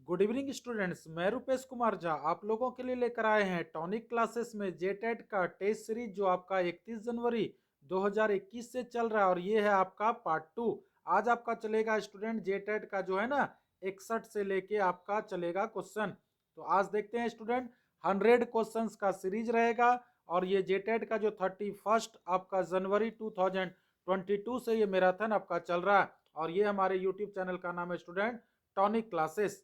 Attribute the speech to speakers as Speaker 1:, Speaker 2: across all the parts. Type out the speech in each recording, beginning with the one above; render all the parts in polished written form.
Speaker 1: Good evening students, मैं रुपेश कुमार झा आप लोगों के लिए लेकर आए हैं टॉनिक क्लासेस में जेटेट का टेस्ट सीरीज जो आपका 31 जनवरी 2021 से चल रहा है और ये है आपका पार्ट 2। आज आपका चलेगा स्टूडेंट जेटेट का जो है ना 61 से लेके आपका चलेगा क्वेश्चन। तो आज देखते हैं स्टूडेंट 100 क्वेश्चंस का सीरीज रहेगा और ये जेटेट का जो 31 आपका जनवरी 2022 से ये मैराथन आपका चल रहा है और ये हमारे यूट्यूब चैनल का नाम है स्टूडेंट टॉनिक क्लासेस।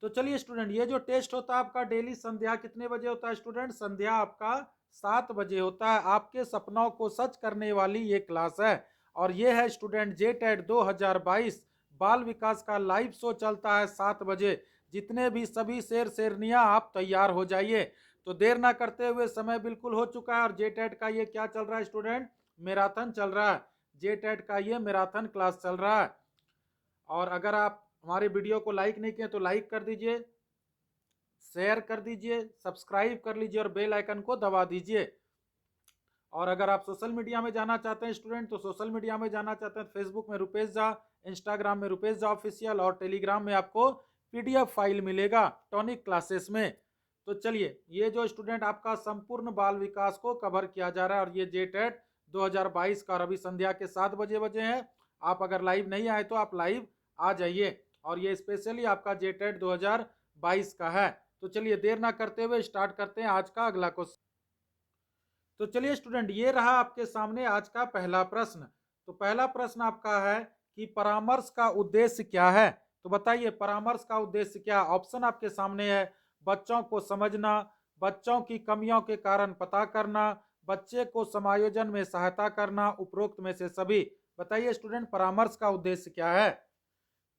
Speaker 1: तो चलिए स्टूडेंट, ये जो टेस्ट होता है आपका डेली संध्या कितने बजे होता है स्टूडेंट? संध्या आपका 7 बजे होता है। आपके सपनों को सच करने वाली ये क्लास है और ये है स्टूडेंट जेटेट 2022 बाल विकास का लाइव शो चलता है 7 बजे। जितने भी सभी शेर शेरनियां आप तैयार हो जाइए। तो देर ना करते हुए, समय बिल्कुल हो चुका है और जेटेट का ये क्या चल रहा है स्टूडेंट? मैराथन चल रहा है। जेटेट का ये मैराथन क्लास चल रहा है और अगर आप हमारे वीडियो को लाइक नहीं किए तो लाइक कर दीजिए, शेयर कर दीजिए, सब्सक्राइब कर लीजिए और बेल आइकन को दबा दीजिए। और अगर आप सोशल मीडिया में जाना चाहते हैं स्टूडेंट तो सोशल मीडिया में जाना चाहते हैं फेसबुक में रुपेश झा, इंस्टाग्राम में रुपेश झा ऑफिशियल और टेलीग्राम में आपको पीडीएफ फाइल मिलेगा टॉनिक क्लासेस में। तो चलिए, ये जो स्टूडेंट आपका संपूर्ण बाल विकास को कवर किया जा रहा है और ये जेटेट 2022 का अभी संध्या के 7 बजे हैं। आप अगर लाइव नहीं आए तो आप लाइव आ जाइए और ये स्पेशली आपका जेटेट 2022 का है। तो चलिए देर ना करते हुए स्टार्ट करते हैं आज का अगला क्वेश्चन। तो चलिए स्टूडेंट, ये रहा आपके सामने आज का पहला प्रश्न। तो पहला प्रश्न आपका है कि परामर्श का उद्देश्य क्या है? तो बताइए परामर्श का उद्देश्य क्या? ऑप्शन आपके सामने है। बच्चों को समझना, बच्चों की कमियों के कारण पता करना, बच्चे को समायोजन में सहायता करना, उपरोक्त में से सभी। बताइए स्टूडेंट परामर्श का उद्देश्य क्या है?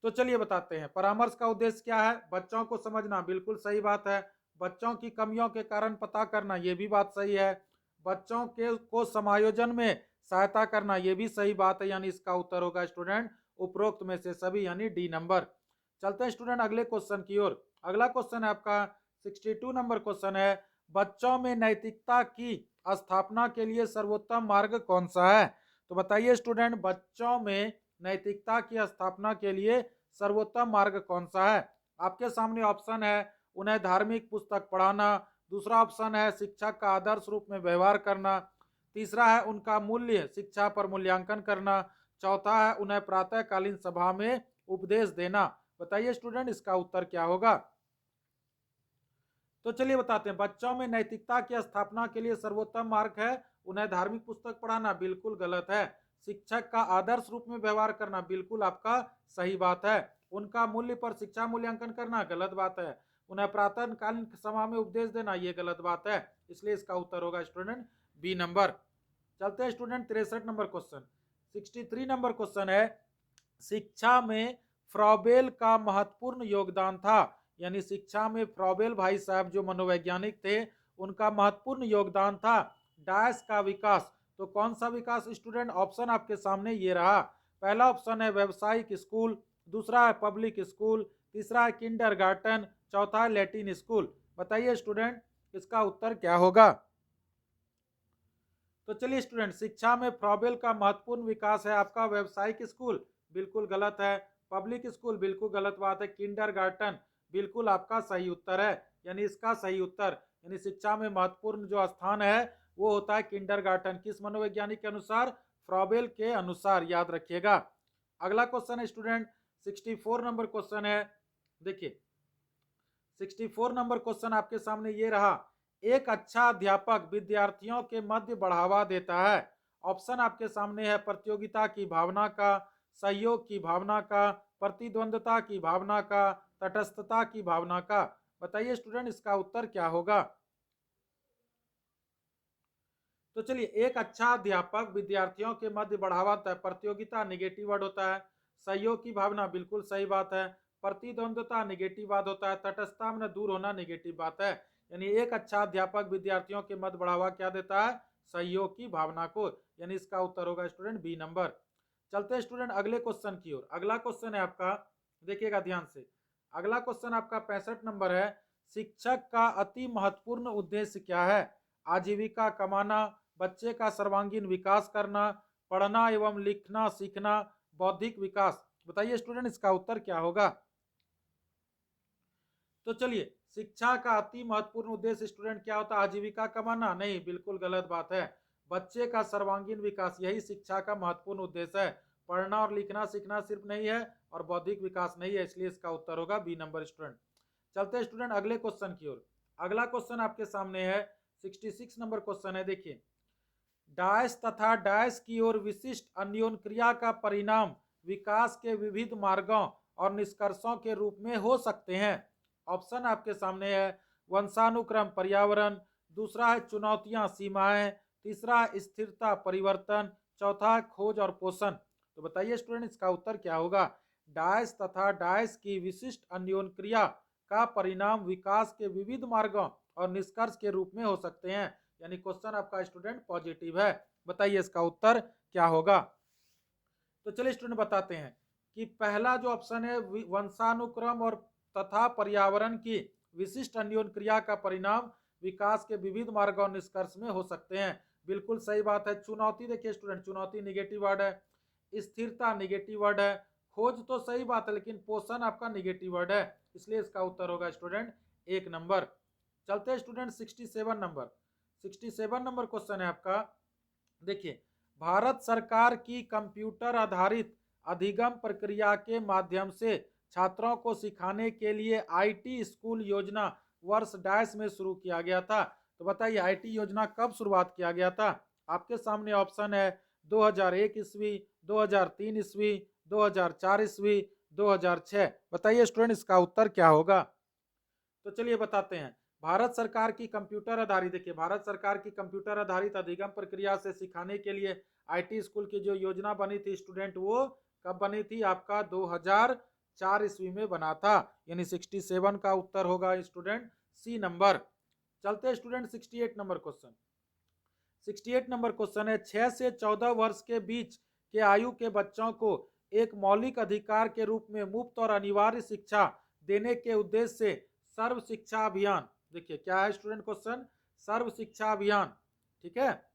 Speaker 1: तो चलिए बताते हैं परामर्श का उद्देश्य क्या है। बच्चों को समझना, बिल्कुल सही बात है। बच्चों की कमियों के कारण पता करना, ये भी बात सही है। बच्चों के को समायोजन में सहायता करना, ये भी सही बात है, यानी इसका उत्तर होगा स्टूडेंट उपरोक्त में से सभी, यानी डी नंबर। चलते हैं स्टूडेंट अगले क्वेश्चन की ओर। अगला क्वेश्चन है आपका 62 नंबर क्वेश्चन है। बच्चों में नैतिकता की स्थापना के लिए सर्वोत्तम मार्ग कौन सा है? तो बताइए स्टूडेंट बच्चों में नैतिकता की स्थापना के लिए सर्वोत्तम मार्ग कौन सा है? आपके सामने ऑप्शन है। उन्हें धार्मिक पुस्तक पढ़ाना, दूसरा ऑप्शन है शिक्षक का आदर्श रूप में व्यवहार करना, तीसरा है उनका मूल्य शिक्षा पर मूल्यांकन करना, चौथा है उन्हें प्रातःकालीन सभा में उपदेश देना। बताइए स्टूडेंट इसका उत्तर क्या होगा? तो चलिए बताते हैं। बच्चों में नैतिकता की स्थापना के लिए सर्वोत्तम मार्ग है उन्हें धार्मिक पुस्तक पढ़ाना, बिल्कुल गलत है। शिक्षक का आदर्श रूप में व्यवहार करना, बिल्कुल आपका सही बात है। उनका मूल्य पर शिक्षा मूल्यांकन करना, गलत बात है। उन्हें प्रातःकालीन सभा में उपदेश देना, ये गलत बात है। इसलिए इसका उत्तर होगा स्टूडेंट बी नंबर। चलते हैं student 63 number question. 63 number question है शिक्षा में फ्रॉबेल का महत्वपूर्ण योगदान था, यानी शिक्षा में फ्रॉबेल भाई साहब जो मनोवैज्ञानिक थे उनका महत्वपूर्ण योगदान था डैश का विकास। तो कौन सा विकास स्टूडेंट? ऑप्शन आपके सामने ये रहा। पहला ऑप्शन है व्यवसायिक स्कूल, दूसरा है पब्लिक स्कूल, तीसरा है किंडरगार्टन, चौथा है लैटिन स्कूल। बताइए स्टूडेंट इसका उत्तर क्या होगा? तो चलिए स्टूडेंट, शिक्षा में फ्रॉबेल का महत्वपूर्ण विकास है आपका व्यवसायिक स्कूल, बिल्कुल गलत है। पब्लिक स्कूल, बिल्कुल गलत बात है। किंडरगार्टन, बिल्कुल आपका सही उत्तर है, यानी इसका सही उत्तर, यानी शिक्षा में महत्वपूर्ण जो स्थान है वो होता है किंडरगार्टन। किस मनोवैज्ञानिक के अनुसार? फ्रॉबेल के अनुसार, याद रखिएगा। अगला क्वेश्चन है स्टूडेंट 64 नंबर क्वेश्चन है। देखिए 64 नंबर क्वेश्चन आपके सामने ये रहा। एक अच्छा अध्यापक विद्यार्थियों के मध्य बढ़ावा देता है। ऑप्शन आपके सामने है प्रतियोगिता की भावना का, सहयोग की भावना का, प्रतिद्वंदता की भावना का, तटस्थता की भावना का। बताइए स्टूडेंट इसका उत्तर क्या होगा? तो चलिए, एक अच्छा अध्यापक विद्यार्थियों के मध्य बढ़ावा देता है। प्रतियोगिता निगेटिव वर्ड होता है, सहयोग की भावना बिल्कुल सही बात है, प्रतिद्वंदता निगेटिव बात होता है, तटस्थता में दूर होना निगेटिव बात है। यानी एक अच्छा अध्यापक विद्यार्थियों के मध्य बढ़ावा क्या देता है? सहयोग की भावना को, यानी इसका उत्तर होगा स्टूडेंट बी नंबर। चलते हैं स्टूडेंट अगले क्वेश्चन की ओर। अगला क्वेश्चन है आपका, देखिएगा ध्यान से। अगला क्वेश्चन आपका 65 नंबर है। शिक्षक का अति महत्वपूर्ण उद्देश्य क्या है? आजीविका कमाना, बच्चे का सर्वांगीण विकास करना, पढ़ना एवं लिखना सीखना, बौद्धिक विकास। बताइए स्टूडेंट इसका उत्तर क्या होगा। तो चलिए, शिक्षा का अति महत्वपूर्ण उद्देश्य स्टूडेंट क्या होता है, आजीविका कमाना? नहीं, बिल्कुल गलत बात है। बच्चे का सर्वांगीण विकास, यही शिक्षा का महत्वपूर्ण उद्देश्य है। पढ़ना और लिखना सीखना सिर्फ नहीं है और बौद्धिक विकास नहीं है, इसलिए इसका उत्तर होगा बी नंबर स्टूडेंट। चलते हैं स्टूडेंट अगले क्वेश्चन की ओर। अगला क्वेश्चन आपके सामने है 66 नंबर क्वेश्चन है। देखिए, डैश तथा डैश की ओर विशिष्ट अन्योन क्रिया का परिणाम विकास के विविध मार्गों और निष्कर्षों के रूप में हो सकते हैं। ऑप्शन आपके सामने है, वंशानुक्रम पर्यावरण, दूसरा है चुनौतियां सीमाएं, तीसरा स्थिरता परिवर्तन, चौथा खोज और पोषण। तो बताइए स्टूडेंट इसका उत्तर क्या होगा। डैश तथा डैश की विशिष्ट अन्योन क्रिया का परिणाम विकास के विविध मार्गों और निष्कर्ष के रूप में हो सकते हैं, यानी क्वेश्चन आपका स्टूडेंट पॉजिटिव है। बताइए इसका उत्तर क्या होगा। तो चलिए स्टूडेंट बताते हैं कि पहला जो ऑप्शन है वंशानुक्रम और तथा पर्यावरण की विशिष्ट अन्योन क्रिया का परिणाम विकास के विविध मार्ग और निष्कर्ष में हो सकते हैं, बिल्कुल सही बात है। चुनौती, देखिए स्टूडेंट, चुनौती निगेटिव वर्ड है, स्थिरता निगेटिव वर्ड है, खोज तो सही बात है लेकिन पोषण आपका निगेटिव वर्ड है, इसलिए इसका उत्तर होगा स्टूडेंट 1 नंबर। चलते हैं स्टूडेंट 67 नंबर क्वेश्चन है आपका। देखिए, भारत सरकार की कंप्यूटर आधारित अधिगम प्रक्रिया के माध्यम से छात्रों को सिखाने के लिए आईटी स्कूल योजना वर्ष डैश में शुरू किया गया था। तो बताइए आईटी योजना कब शुरुआत किया गया था। आपके सामने ऑप्शन है 2001 ईस्वी, 2003 ईस्वी, 2004 ईस्वी, 2006। बताइए स्टूडेंट इसका उत्तर क्या होगा। तो चलिए बताते हैं। भारत सरकार की कंप्यूटर आधारित, देखिए भारत सरकार की कंप्यूटर आधारित अधिगम प्रक्रिया से सिखाने के लिए आईटी स्कूल की जो योजना बनी थी स्टूडेंट, वो कब बनी थी, आपका 2004 ईस्वी में बना था, यानी 67 का उत्तर होगा स्टूडेंट सी नंबर। चलते हैं student 68 number question. 68 number question है, 6 से 14 वर्ष के बीच के आयु के बच्चों को एक मौलिक अधिकार के रूप में मुफ्त और अनिवार्य शिक्षा देने के उद्देश्य से सर्व शिक्षा अभियान, देखिए क्या है स्टूडेंट क्वेश्चन, सर्व शिक्षा अभियान, ठीक है,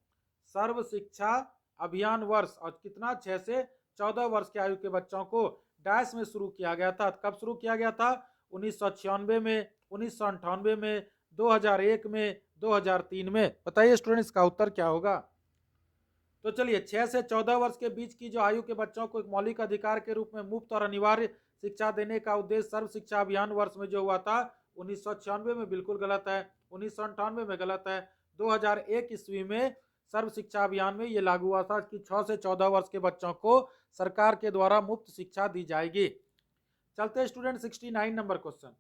Speaker 1: सर्व शिक्षा अभियान वर्ष और कितना 6 से 14 वर्ष के आयु के बच्चों को डैश में शुरू किया गया था। कब शुरू किया गया था, 1996 में, 1998 में, 2001 में, 2003 में। बताइए स्टूडेंट इसका उत्तर क्या होगा। तो चलिए, 6 से 14 वर्ष के बीच की जो आयु के बच्चों को एक मौलिक अधिकार के रूप में मुफ्त और अनिवार्य शिक्षा देने का उद्देश्य सर्व शिक्षा अभियान वर्ष में जो हुआ था 1996 में, बिल्कुल गलत है, 1998 में गलत है, 2001 ईस्वी में सर्व शिक्षा अभियान में ये लागू हुआ था कि 6 से 14 वर्ष के बच्चों को सरकार के द्वारा मुफ्त शिक्षा दी जाएगी। चलते student 69 number question.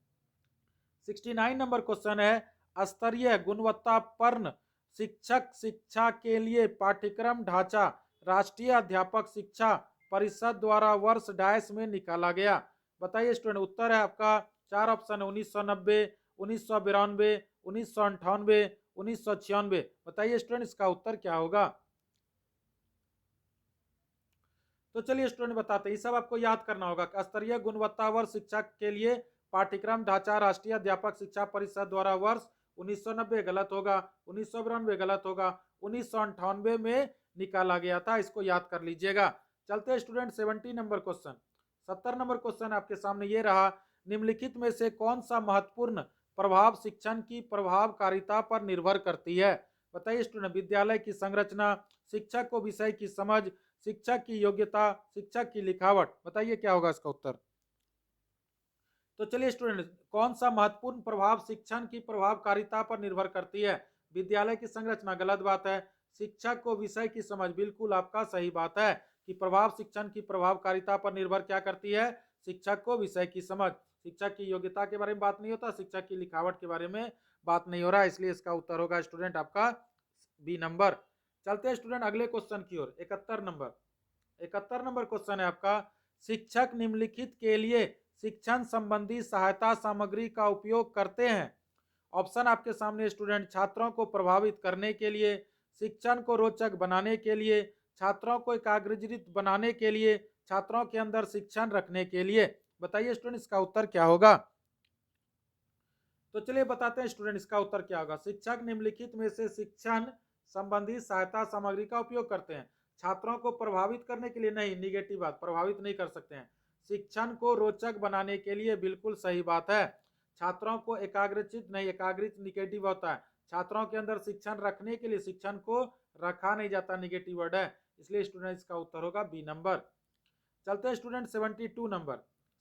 Speaker 1: 69 number question है, स्तरीय गुणवत्तापूर्ण शिक्षक शिक्षा के लिए पाठ्यक्रम ढांचा राष्ट्रीय अध्यापक शिक्षा परिषद द्वारा वर्ष डैश में निकाला गया। बताइए स्टूडेंट, उत्तर है आपका 4 ऑप्शन है, 1990, 1992, 1998, 1996। बताइए स्टूडेंट इसका उत्तर क्या होगा। तो चलिए स्टूडेंट बताते हैं, ये सब आपको याद करना होगा। स्तरीय गुणवत्तावर शिक्षक के लिए पाठ्यक्रम ढांचा राष्ट्रीय अध्यापक शिक्षा परिषद द्वारा वर्ष 1990 गलत होगा, 1992 गलत होगा, 1998 में निकाला गया था, इसको याद कर लीजिएगा। चलते हैं student 70 number question. 70 number question आपके सामने ये रहा, निम्नलिखित में से कौन सा महत्वपूर्ण प्रभाव शिक्षण की प्रभावकारिता पर निर्भर करती है। बताइए स्टूडेंट, विद्यालय की संरचना, शिक्षक को विषय की समझ, शिक्षक की योग्यता, शिक्षक की लिखावट। बताइए क्या होगा इसका उत्तर। तो चलिए स्टूडेंट, कौन सा महत्वपूर्ण प्रभाव शिक्षण की प्रभावकारिता पर निर्भर करती है। विद्यालय की संरचना गलत बात है, शिक्षक को विषय की समझ बिल्कुल आपका सही बात है कि प्रभाव शिक्षण की प्रभावकारिता पर निर्भर क्या करती है, शिक्षक को विषय की समझ। शिक्षक की योग्यता के बारे में बात नहीं होता, शिक्षक की लिखावट के बारे में बात नहीं हो रहा, इसलिए इसका उत्तर होगा स्टूडेंट आपका बी नंबर। चलते हैं स्टूडेंट अगले क्वेश्चन की ओर। 71 नंबर क्वेश्चन है आपका, शिक्षक निम्नलिखित के लिए शिक्षण संबंधी सहायता सामग्री का उपयोग करते हैं। ऑप्शन आपके सामने स्टूडेंट, छात्रों को प्रभावित करने के लिए, शिक्षण को रोचक बनाने के लिए, छात्रों को एकाग्रचित बनाने के लिए, छात्रों के अंदर शिक्षण रखने के लिए। बताइए स्टूडेंट इसका उत्तर क्या होगा। तो चलिए बताते हैं स्टूडेंट इसका उत्तर क्या होगा। शिक्षक निम्नलिखित में से शिक्षण संबंधी सहायता सामग्री का उपयोग करते हैं। छात्रों को प्रभावित करने के लिए नहीं, निगेटिव बात, प्रभावित नहीं कर सकते हैं। शिक्षण को रोचक बनाने के लिए, बिल्कुल सही बात है। छात्रों को एकाग्रचित नहीं, एकाग्रित निगेटिव होता है। छात्रों के अंदर शिक्षण रखने के लिए शिक्षण को रखा नहीं जाता, निगेटिव वर्ड है, इसलिए स्टूडेंट इसका उत्तर होगा बी नंबर। चलते हैं स्टूडेंट 72 नंबर।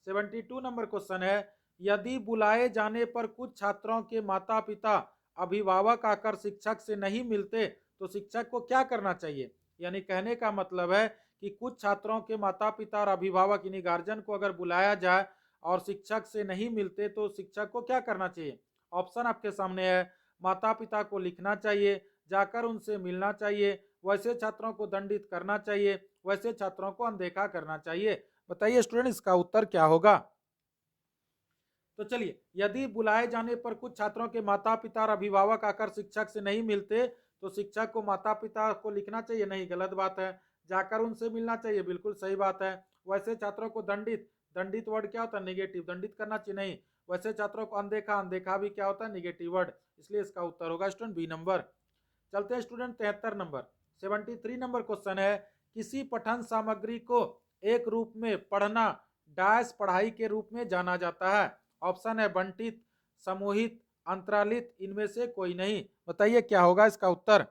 Speaker 1: 72 नंबर क्वेश्चन है, यदि बुलाए जाने पर कुछ छात्रों के माता पिता अभिभावक आकर शिक्षक से नहीं मिलते तो शिक्षक को क्या करना चाहिए। यानी कहने का मतलब है कि कुछ छात्रों के माता पिता और अभिभावक यानी गार्जियन को अगर बुलाया जाए और शिक्षक से नहीं मिलते तो शिक्षक को क्या करना चाहिए। ऑप्शन आपके सामने है, माता पिता को लिखना चाहिए, जाकर उनसे मिलना चाहिए, वैसे छात्रों को दंडित करना चाहिए, वैसे छात्रों को अनदेखा करना चाहिए। बताइए स्टूडेंट इसका उत्तर क्या होगा। तो चलिए, यदि बुलाए जाने पर कुछ छात्रों के माता पिता और अभिभावक आकर शिक्षक से नहीं मिलते तो शिक्षक को माता पिता को लिखना चाहिए, नहीं, गलत बात है। जाकर उनसे मिलना चाहिए, बिल्कुल सही बात है। वैसे छात्रों को दंडित, दंडित वर्ड क्या होता है, निगेटिव, दंडित करना चाहिए, नहीं। वैसे छात्रों को अनदेखा, अनदेखा भी क्या होता है, निगेटिव वर्ड, इसलिए इसका उत्तर होगा स्टूडेंट बी नंबर। चलते हैं स्टूडेंट 73 नंबर। 73 नंबर क्वेश्चन है, किसी पठन सामग्री को एक रूप में पढ़ना डैश पढ़ाई के रूप में जाना जाता है। ऑप्शन है बंटित, समूहित, अंतरालित, इनमें से कोई नहीं। बताइए क्या होगा इसका उत्तर।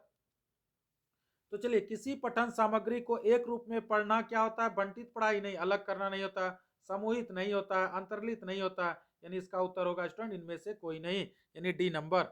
Speaker 1: तो चलिए, किसी पठन सामग्री को एक रूप में पढ़ना क्या होता है, बंटित पढ़ाई, नहीं, अलग करना नहीं होता, समूहित नहीं होता है, अंतरलित नहीं होता है, यानी इसका उत्तर होगा स्टूडेंट इनमें से कोई नहीं, यानी डी नंबर।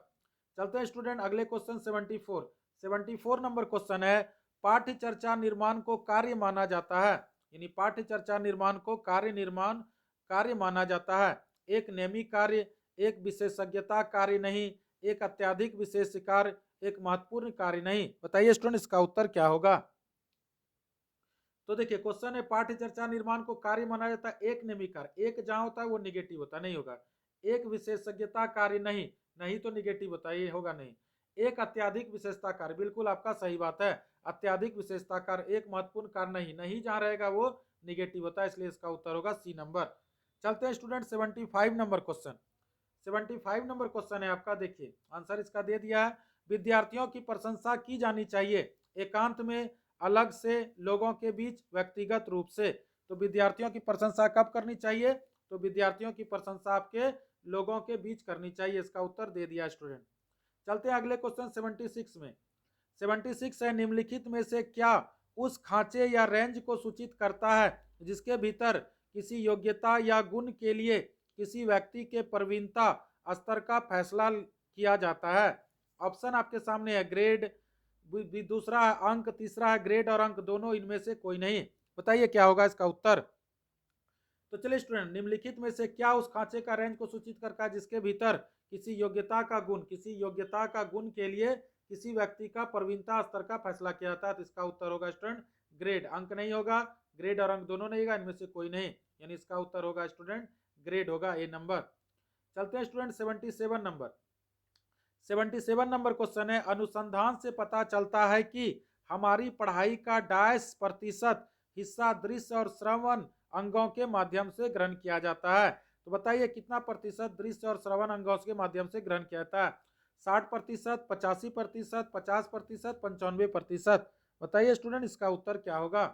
Speaker 1: चलते हैं स्टूडेंट अगले क्वेश्चन 74 नंबर क्वेश्चन है, पाठ्य चर्चा निर्माण को कार्य माना जाता है। यानी पाठ्य चर्चा निर्माण को कार्य माना जाता है। एक नेमी कार्य, एक विशेषज्ञता कार्य नहीं, एक अत्यधिक विशेष कार्य, एक महत्वपूर्ण कार्य नहीं। बताइए स्टूडेंट इसका उत्तर क्या होगा। तो देखिए क्वेश्चन है, पाठ्य चर्चा निर्माण को कार्य माना जाता है, एक नेमी कार्य, एक जहां होता है वो निगेटिव होता है, नहीं होगा। एक विशेषज्ञता कार्य, नहीं, नहीं तो निगेटिव होता है, ये होगा नहीं। एक अत्याधिक विशेषता कार्य, बिल्कुल आपका सही बात है, अत्याधिक विशेषता कार्य। एक महत्वपूर्ण कार्य, नहीं, नहीं जहां रहेगा वो निगेटिव होता है, इसलिए इसका उत्तर होगा सी नंबर। चलते हैं student 75 number question. 75 number question है आपका, देखिए आंसर इसका दे दिया है, विद्यार्थियों की प्रशंसा की जानी चाहिए एकांत में, अलग से, लोगों के बीच, व्यक्तिगत रूप से। तो विद्यार्थियों की प्रशंसा कब करनी चाहिए, तो विद्यार्थियों की प्रशंसा आपके लोगों के बीच करनी चाहिए, इसका उत्तर दे दिया स्टूडेंट। चलते हैं अगले क्वेश्चन 76 में। 76 है, निम्नलिखित में से क्या उस खांचे या रेंज को सूचित करता है जिसके भीतर किसी योग्यता या गुण के लिए किसी व्यक्ति के प्रवीणता स्तर का फैसला किया जाता है। ऑप्शन आपके सामने है, ग्रेड, दूसरा है अंक, तीसरा है ग्रेड और अंक, दोनों, इनमें से कोई नहीं। बताइए क्या होगा इसका उत्तर। तो चलिए स्टूडेंट, निम्नलिखित में से क्या उस खांचे का रेंज को सूचित करता है जिसके भीतर किसी योग्यता का गुण के लिए किसी व्यक्ति का प्रवीणता स्तर का फैसला किया जाता है। तो इसका उत्तर होगा स्टूडेंट ग्रेड, अंक नहीं होगा, ग्रेड और अंक दोनों नहीं होगा, इनमें से कोई नहीं, यानी इसका उत्तर होगा स्टूडेंट ग्रेड होगा, ए नंबर। चलते हैं स्टूडेंट 77 नंबर। 77 नंबर क्वेश्चन है, अनुसंधान से पता चलता है कि हमारी पढ़ाई का डैश प्रतिशत हिस्सा दृश्य और श्रवण अंगों के माध्यम से ग्रहण किया जाता है। तो बताइए कितना प्रतिशत दृश्य और श्रवण अंगों के माध्यम से ग्रहण किया जाता है, 60%, 85%, 50%, 95%। बताइए स्टूडेंट इसका उत्तर क्या होगा।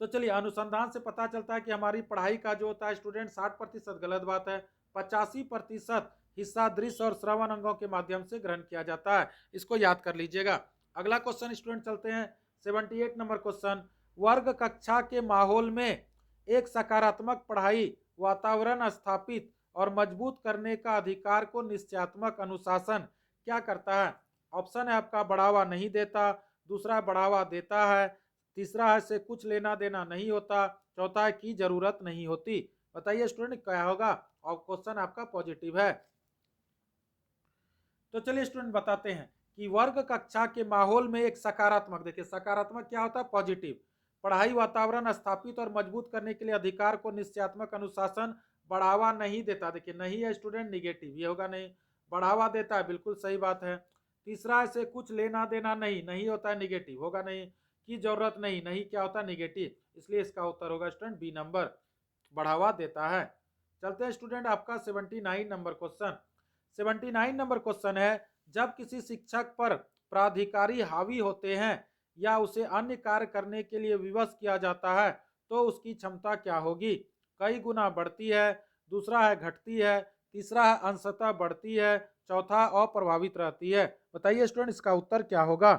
Speaker 1: तो चलिए, अनुसंधान से पता चलता है कि हमारी पढ़ाई का जो होता है स्टूडेंट 60%, गलत बात है, 85% हिस्सा दृश्य और श्रवण अंगों के माध्यम से ग्रहण किया जाता है, इसको याद कर लीजिएगा। अगला क्वेश्चन स्टूडेंट चलते हैं 78 नंबर क्वेश्चन, वर्ग कक्षा के माहौल में एक सकारात्मक पढ़ाई वातावरण स्थापित और मजबूत करने का अधिकार को निश्चयात्मक अनुशासन क्या करता है। ऑप्शन है आपका, बढ़ावा नहीं देता, दूसरा बढ़ावा देता है, तीसरा है से कुछ लेना देना नहीं होता, चौथा है की जरूरत नहीं होती। बताइए स्टूडेंट क्या होगा, और क्वेश्चन आपका पॉजिटिव है। तो चलिए स्टूडेंट बताते हैं कि वर्ग कक्षा के माहौल में एक सकारात्मक, देखिए सकारात्मक क्या होता है, पॉजिटिव, पढ़ाई वातावरण स्थापित और मजबूत करने के लिए अधिकार को निश्चयात्मक अनुशासन बढ़ावा नहीं देता, देखिए नहीं है स्टूडेंट, निगेटिव, ये होगा नहीं, बढ़ावा देता है, बिल्कुल सही बात है। तीसरा है से कुछ लेना देना नहीं, नहीं होता है, निगेटिव, होगा नहीं। की जरूरत नहीं, नहीं क्या होता है, निगेटिव, इसलिए इसका उत्तर होगा स्टूडेंट बी नंबर, बढ़ावा देता है। चलते हैं स्टूडेंट आपका 79 नंबर क्वेश्चन। 79 नंबर क्वेश्चन है, जब किसी शिक्षक पर प्राधिकारी हावी होते हैं या उसे अन्य कार्य करने के लिए विवश किया जाता है तो उसकी क्षमता क्या होगी? कई गुना बढ़ती है, दूसरा है घटती है, तीसरा है अंशतः बढ़ती है, चौथा अप्रभावित रहती है। बताइए स्टूडेंट इसका उत्तर क्या होगा?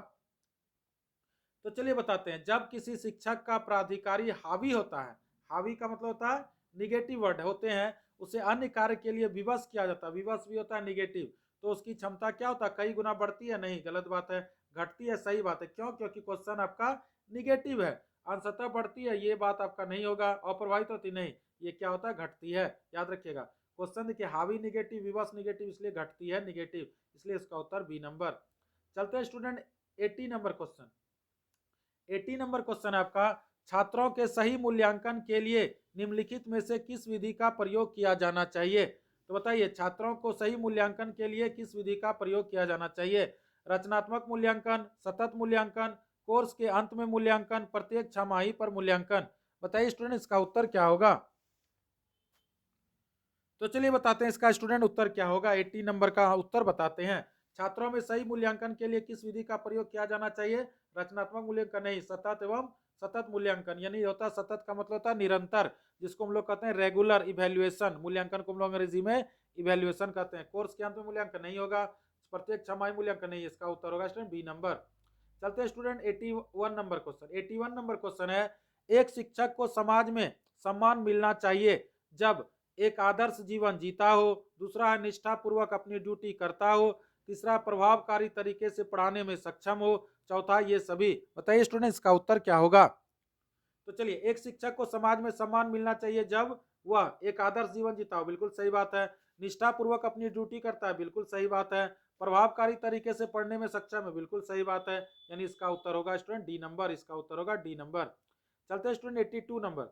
Speaker 1: तो चलिए बताते हैं। जब किसी शिक्षक का प्राधिकारी हावी होता है, हावी का मतलब होता है निगेटिव वर्ड होते हैं, उसे अन्य कार्य के लिए विवश किया जाता है, विवश भी होता है निगेटिव, तो उसकी क्षमता क्या होता है? कई गुना बढ़ती है? नहीं, गलत बात है। घटती है? सही बात है। क्यों? क्योंकि क्वेश्चन आपका निगेटिव है। अंशतः बढ़ती है, ये बात आपका नहीं होगा। अप्रभावित होती? नहीं, ये क्या होता है? घटती है। याद रखिएगा क्वेश्चन देखिए, हावी निगेटिव, विवश निगेटिव, इसलिए घटती है निगेटिव, इसलिए इसका उत्तर बी नंबर। चलते हैं student 80 number question. 80 number question है आपका, छात्रों के सही मूल्यांकन के लिए निम्नलिखित में से किस विधि का प्रयोग किया जाना चाहिए? तो बताइए छात्रों को सही मूल्यांकन के लिए किस विधि का प्रयोग किया जाना चाहिए? रचनात्मक मूल्यांकन, सतत मूल्यांकन, कोर्स के अंत में मूल्यांकन, प्रत्येक छमाही पर मूल्यांकन। बताइए स्टूडेंट इसका उत्तर क्या होगा? तो चलिए बताते हैं इसका स्टूडेंट उत्तर क्या होगा। 80 नंबर का उत्तर बताते हैं। छात्रों में सही मूल्यांकन के लिए किस विधि का प्रयोग किया जाना चाहिए? रचनात्मक मूल्यांकन नहीं, सतत एवं सतत मूल्यांकन। यानी होता सतत का मतलब होता है निरंतर, जिसको हम लोग कहते हैं रेगुलर इवेल्युएशन। मूल्यांकन को हम लोग अंग्रेजी में इवेल्युएशन कहते हैं। कोर्स के अंत में मूल्यांकन नहीं होगा, प्रत्येक छमाही मूल्यांकन नहीं, इसका उत्तर होगा स्टूडेंट बी नंबर। चलते हैं student 81 number question. 81 number question है, एक शिक्षक को समाज में सम्मान मिलना चाहिए जब एक आदर्श जीवन जीता हो, दूसरा है निष्ठा पूर्वक अपनी ड्यूटी करता हो, तीसरा प्रभावकारी तरीके से पढ़ाने में सक्षम हो, चौथा ये सभी। बताइए स्टूडेंट इसका उत्तर क्या होगा? तो चलिए, एक शिक्षक को समाज में सम्मान मिलना चाहिए जब वह एक आदर्श जीवन जीता हो, बिल्कुल सही बात है। निष्ठा पूर्वक अपनी ड्यूटी करता है, बिल्कुल सही बात है। प्रभावकारी तरीके से पढ़ने में सक्षम है, बिल्कुल सही बात है। यानी इसका उत्तर होगा स्टूडेंट डी नंबर, इसका उत्तर होगा डी नंबर। चलते हैं स्टूडेंट 82 नंबर।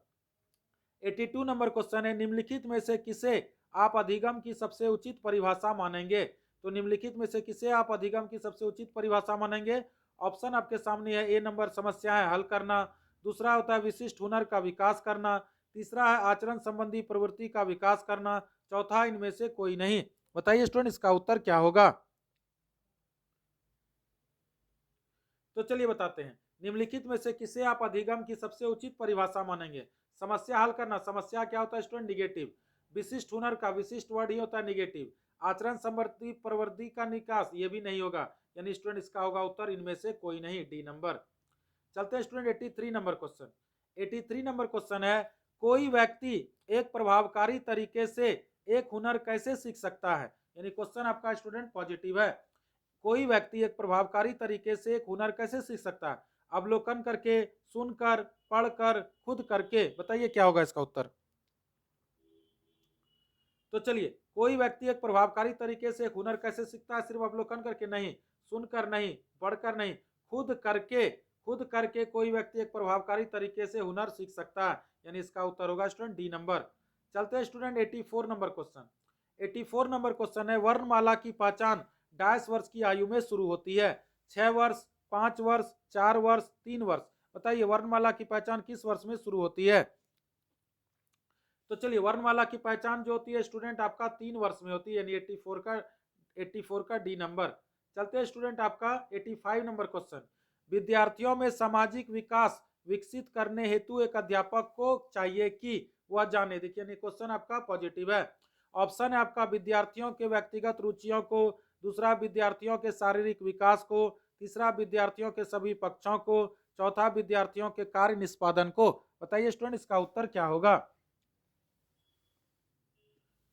Speaker 1: 82 नंबर क्वेश्चन है, निम्नलिखित में से किसे आप अधिगम की सबसे उचित परिभाषा मानेंगे? तो निम्नलिखित में से किसे आप अधिगम की सबसे उचित परिभाषा मानेंगे? ऑप्शन आपके सामने है। ए नंबर समस्याएं हल करना, दूसरा होता है विशिष्ट हुनर का विकास करना, तीसरा है आचरण संबंधी प्रवृत्ति का विकास करना, चौथा इनमें से कोई नहीं। बताइए स्टूडेंट इसका उत्तर क्या होगा? तो चलिए बताते हैं। निम्नलिखित में से किसे आप अधिगम की सबसे उचित परिभाषा मानेंगे? समस्या हल करना, समस्या क्या होता है स्टूडेंट? निगेटिव। विशिष्ट हुनर का, विशिष्ट वर्ड ही होता है निगेटिव। आचरण संबंधी प्रवृत्ति का विकास, ये भी नहीं होगा, यानी स्टूडेंट इसका होगा उत्तर इनमें से कोई नहीं, डी नंबर। चलते हैं student 83 number question. 83 number question है, कोई व्यक्ति एक प्रभावकारी तरीके से एक हुनर कैसे सीख सकता है? यानी क्वेश्चन आपका स्टूडेंट पॉजिटिव है। कोई व्यक्ति एक प्रभावकारी तरीके से एक हुनर कैसे सीख सकता है? अवलोकन करके, सुनकर, पढ़कर, खुद करके। बताइए क्या होगा इसका उत्तर? तो चलिए, कोई व्यक्ति एक प्रभावकारी तरीके से एक हुनर कैसे सीखता है? सिर्फ अवलोकन करके नहीं, सुनकर नहीं, पढ़कर नहीं, खुद करके। खुद करके कोई व्यक्ति एक प्रभावकारी तरीके से हुनर सीख सकता है, यानी इसका उत्तर होगा स्टूडेंट डी नंबर। चलते हैं student 84 number question. 84 number question है, वर्णमाला की पहचान डैश वर्ष की आयु में शुरू होती है? 6 वर्ष, 5 वर्ष, 4 वर्ष, 3 वर्ष। बताइए वर्णमाला की पहचान किस वर्ष में शुरू होती है? तो चलिए, वर्णमाला की पहचान जो होती है स्टूडेंट आपका 3 वर्ष में होती है, यानी 84 का डी नंबर। चलते हैं स्टूडेंट आपका 85 नंबर क्वेश्चन। विद्यार्थियों में सामाजिक विकास विकसित करने हेतु एक अध्यापक को चाहिए कि वह जाने। देखिए क्वेश्चन आपका पॉजिटिव है। ऑप्शन है आपका विद्यार्थियों के व्यक्तिगत रुचियों को, दूसरा विद्यार्थियों के शारीरिक विकास को, तीसरा विद्यार्थियों के सभी पक्षों को, चौथा विद्यार्थियों के कार्य निष्पादन को। बताइए स्टूडेंट इसका उत्तर क्या होगा?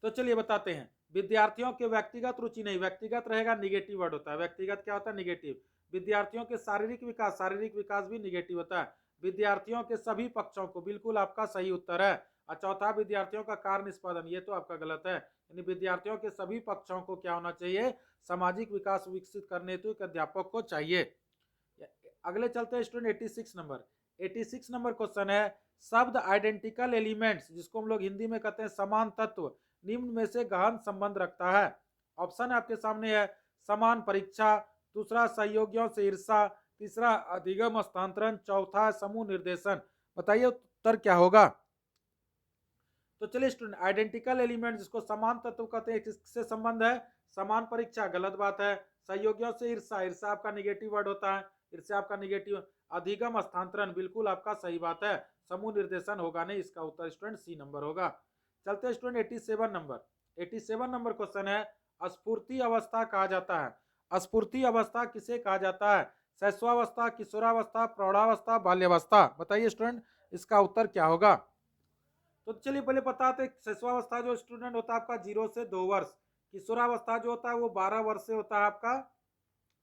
Speaker 1: तो चलिए बताते हैं। विद्यार्थियों के व्यक्तिगत रुचि नहीं, व्यक्तिगत रहेगा निगेटिव वर्ड होता है। व्यक्तिगत क्या होता है? निगेटिव। विद्यार्थियों के शारीरिक विकास, शारीरिक विकास भी निगेटिव होता है। विद्यार्थियों के सभी पक्षों को, बिल्कुल आपका सही उत्तर है। और चौथा विद्यार्थियों का कार्य निष्पादन, ये तो आपका गलत है। यानी विद्यार्थियों के सभी पक्षों को क्या होना चाहिए? सामाजिक विकास विकसित करने हेतु एक अध्यापक को चाहिए। अगले चलते हैं स्टूडेंट 86 नंबर। 86 नंबर क्वेश्चन है, शब्द आइडेंटिकल एलिमेंट्स, जिसको हम लोग हिंदी में कहते हैं समान तत्व, निम्न में से गहन संबंध रखता है? ऑप्शन आपके सामने है। समान परीक्षा, दूसरा सहयोगियों से ईर्षा, तीसरा अधिगम हस्तांतरण, चौथा समूह निर्देशन। बताइए उत्तर क्या होगा? तो चलिए स्टूडेंट, आइडेंटिकल एलिमेंट जिसको समान तत्व कहते हैं, किससे संबंध है? समान परीक्षा, गलत बात है। सहयोगियों से ईर्षा, ईर्षा आपका निगेटिव वर्ड होता है। इससे आपका निगेटिव। अधिगम स्थानांतरण, बिल्कुल आपका सही बात है, समूह निर्देशन होगा नहीं, इसका उत्तर स्टूडेंट सी नंबर होगा। चलते स्टूडेंट 87 नंबर। 87 नंबर क्वेश्चन है, स्फूर्ति अवस्था कहा जाता है। स्फूर्ति अवस्था किसे कहा जाता है? शैशवावस्था, किशोरावस्था, प्रौढ़ावस्था, बाल्यावस्था। बताइए स्टूडेंट इसका उत्तर क्या होगा? तो चलिए पहले बताते हैं, शैशवावस्था जो स्टूडेंट होता है आपका 0 से 2 वर्ष, किशोरावस्था जो होता है वो 12 वर्ष से होता है आपका,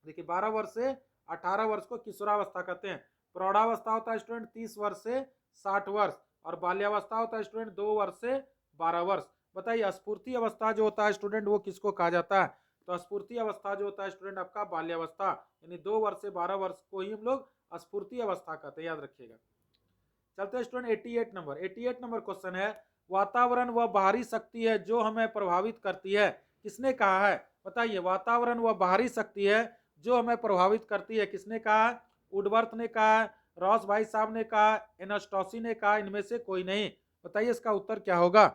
Speaker 1: देखिए 12 वर्ष से 18 वर्ष को किशोरावस्था कहते हैं। प्रौढ़ावस्था होता है स्टूडेंट 30 वर्ष से 60 वर्ष, और बाल्यावस्था होता है स्टूडेंट 2 वर्ष से 12 वर्ष। बताइए स्फूर्ति अवस्था जो होता है स्टूडेंट वो किसको कहा जाता है? तो स्फूर्ति अवस्था जो होता है स्टूडेंट आपका बाल्यावस्था, यानी 2 वर्ष से 12 वर्ष को ही हम लोग स्फूर्ति अवस्था कहते हैं, याद रखिएगा। चलते हैं स्टूडेंट 88 नंबर। 88 नंबर क्वेश्चन है, वातावरण व बाहरी शक्ति है जो हमें प्रभावित करती है, किसने कहा है? बताइए वातावरण व बाहरी शक्ति है जो हमें प्रभावित करती है, किसने कहा? वुडवर्थ ने कहा, रॉस भाई साहब ने कहा, एनास्टॉसी ने कहा, इनमें से कोई नहीं। बताइए इसका उत्तर क्या होगा?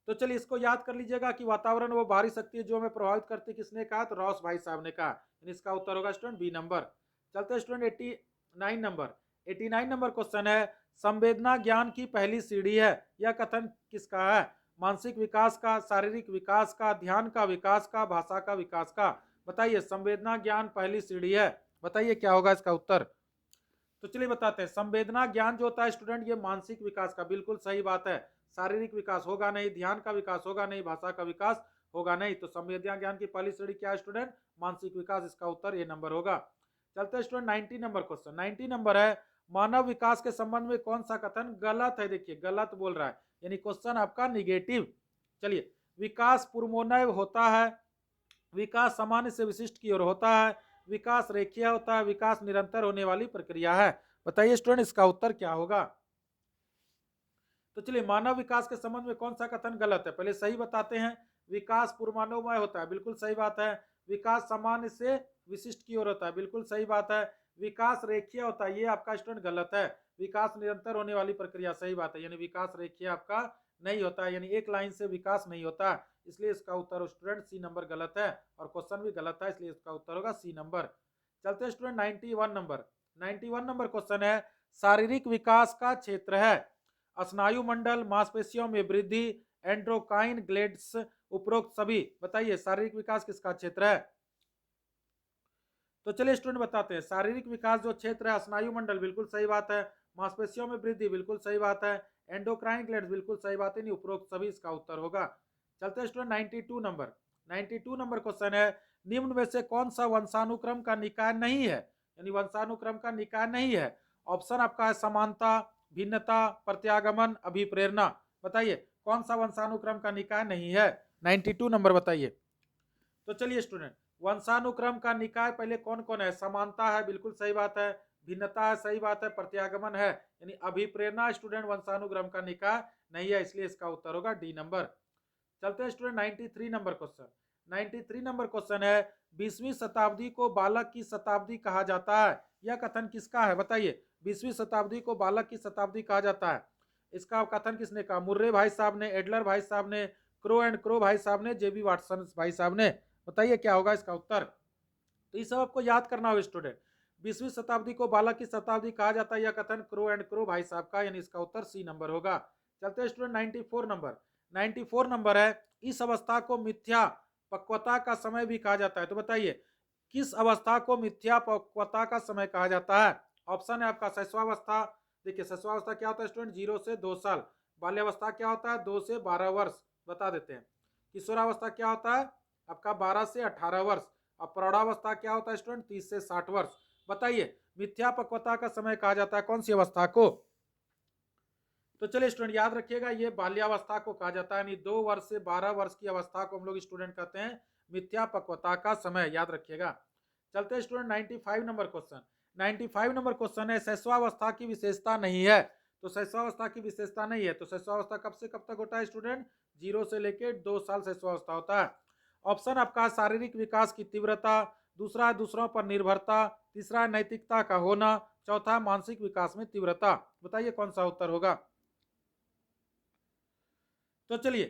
Speaker 1: तो चलिए इसको याद कर लीजिएगा कि वातावरण वो बाहरी शक्ति जो हमें प्रभावित करती है, किसने कहा? तो रॉस भाई साहब ने कहा। इसका उत्तर होगा स्टूडेंट बी नंबर। चलते स्टूडेंट 89 नंबर। 89 नंबर क्वेश्चन है, संवेदना ज्ञान की पहली सीढ़ी है, यह कथन किसका है? मानसिक विकास का, शारीरिक विकास का, ध्यान का विकास का, भाषा का विकास का। बताइए संवेदना ज्ञान पहली सीढ़ी है, बताइए क्या होगा इसका उत्तर? तो चलिए बताते हैं, संवेदना ज्ञान जो होता है स्टूडेंट ये मानसिक विकास का, बिल्कुल सही बात है। शारीरिक विकास होगा नहीं, ध्यान का विकास होगा नहीं, भाषा का विकास होगा नहीं। तो संवेदना ज्ञान की पहली श्रेणी क्या है स्टूडेंट? मानसिक विकास, इसका उत्तर ए नंबर होगा। चलते स्टूडेंट 90 नंबर क्वेश्चन। 90 नंबर है, मानव विकास के संबंध में कौन सा कथन गलत है? देखिए गलत बोल रहा है, यानी क्वेश्चन आपका निगेटिव। चलिए, विकास पूर्वोन्नय होता है, विकास सामान्य से विशिष्ट की ओर होता है, विकास रेखीय होता है, विकास निरंतर होने वाली प्रक्रिया है। बताइए स्टूडेंट इसका उत्तर क्या होगा? तो चलिए, मानव विकास के संबंध में कौन सा कथन गलत है, पहले सही बताते हैं। विकास पूर्वानुमेय होता है, बिल्कुल सही बात है। विकास सामान्य से विशिष्ट की ओर होता है, बिल्कुल सही बात है। विकास रेखीय होता है, ये आपका स्टूडेंट गलत है। विकास निरंतर होने वाली प्रक्रिया, सही बात है, यानी विकास रेखीय आपका नहीं होता है, यानी एक लाइन से विकास नहीं होता, इसलिए इसका उत्तर स्टूडेंट सी नंबर गलत है, और क्वेश्चन भी गलत है, इसलिए इसका उत्तर होगा सी नंबर। चलते स्टूडेंट 91 नंबर। 91 नंबर क्वेश्चन है, शारीरिक विकास का क्षेत्र है, स्नायु मंडल, मांसपेशियों में वृद्धि, एंड्रोकाइन ग्लैंड्स, उपरोक्त सभी। बताइए शारीरिक विकास किसका क्षेत्र है? तो चलिए स्टूडेंट बताते हैं, शारीरिक विकास जो क्षेत्र है, स्नायु मंडल बिल्कुल सही बात है, मांसपेशियों में वृद्धि बिल्कुल सही बात है, एंडोक्राइन ग्लैंड्स बिल्कुल सही बात है, नहीं उपरोक्त सभी इसका उत्तर होगा। चलते हैं स्टूडेंट 92 नंबर। 92 नंबर क्वेश्चन है, निम्न में से कौन सा वंशानुक्रम का निकाय नहीं है, यानी वंशानुक्रम का निकाय नहीं है? ऑप्शन आपका है समानता, भिन्नता, प्रत्यागमन, अभिप्रेरणा। बताइए कौन सा वंशानुक्रम का निकाय नहीं है? 92 नंबर बताइए। तो चलिए स्टूडेंट, वंशानुक्रम का निकाय पहले कौन कौन है? समानता है, बिल्कुल सही बात है, भिन्नता है, सही बात है, प्रत्यागमन है, यानी अभिप्रेरणा स्टूडेंट वंशानुक्रम का निकाय नहीं है, इसलिए इसका उत्तर होगा डी नंबर। चलते हैं student 93 number question. 93 number question है, 20वीं शताब्दी को बालक की शताब्दी कहा जाता है, यह कथन किसका है? बताइए 20वीं शताब्दी को बालक की शताब्दी कहा जाता है, इसका कथन किसने कहा? मुर्रे भाई साहब ने, एडलर भाई साहब ने, क्रो एंड क्रो भाई साहब ने, जेबी वाटसन भाई साहब ने। बताइए क्या होगा इसका उत्तर? तो ये सब आपको याद करना होगा स्टूडेंट। 20वीं शताब्दी को बालक की शताब्दी कहा जाता है, यह कथन क्रो एंड क्रो भाई साहब का, यानी इसका उत्तर सी नंबर होगा। चलते हैं स्टूडेंट 94 नंबर। 94 नंबर है, इस अवस्था को मिथ्या पक्वता का समय भी कहा जाता है। तो बताइए किस अवस्था को मिथ्या पक्वता का समय कहा जाता है? ऑप्शन है आपका शैशवावस्था। देखिए शैशवावस्था क्या होता है स्टूडेंट? 0 से 2 साल। बाल्यावस्था क्या होता है? 2 से 12 वर्ष, बता देते हैं। किशोरावस्था क्या होता है आपका? 12 से 18 वर्ष। अब प्रौढ़ावस्था क्या होता है स्टूडेंट? 30 से 60 वर्ष। बताइए मिथ्या पक्वता का समय कहा जाता है कौन सी अवस्था को? तो चलिए स्टूडेंट याद रखिएगा, ये बाल्यावस्था को कहा जाता है, यानी 2 वर्ष से 12 वर्ष की अवस्था को हम लोग स्टूडेंट कहते हैं मिथ्या पक्वता का समय, याद रखिएगा। चलते हैं student 95 number question. 95 number question है, शैशवावस्था की विशेषता नहीं है। तो शैशवावस्था की विशेषता नहीं है, तो शैशवावस्था कब से कब तक होता है स्टूडेंट? 0 से लेके 2 साल शैशवावस्था होता है। ऑप्शन आपका शारीरिक विकास की तीव्रता, दूसरा है दूसरों पर निर्भरता, तीसरा है नैतिकता का होना, चौथा मानसिक विकास में तीव्रता। बताइए कौन सा उत्तर होगा? तो चलिए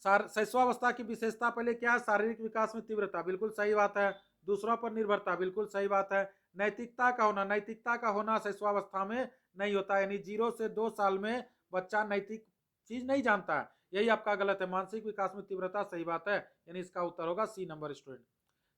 Speaker 1: शैशवावस्था की विशेषता पहले क्या है? शारीरिक विकास में तीव्रता, बिल्कुल सही बात है। दूसरों पर निर्भरता, बिल्कुल सही बात है। नैतिकता का होना शिशुअवस्था में नहीं होता, यानी 0 से 2 साल में बच्चा नैतिक चीज नहीं जानता है, यही आपका गलत है। मानसिक विकास में तीव्रता, सही बात है, यानी इसका उत्तर होगा सी नंबर स्टूडेंट।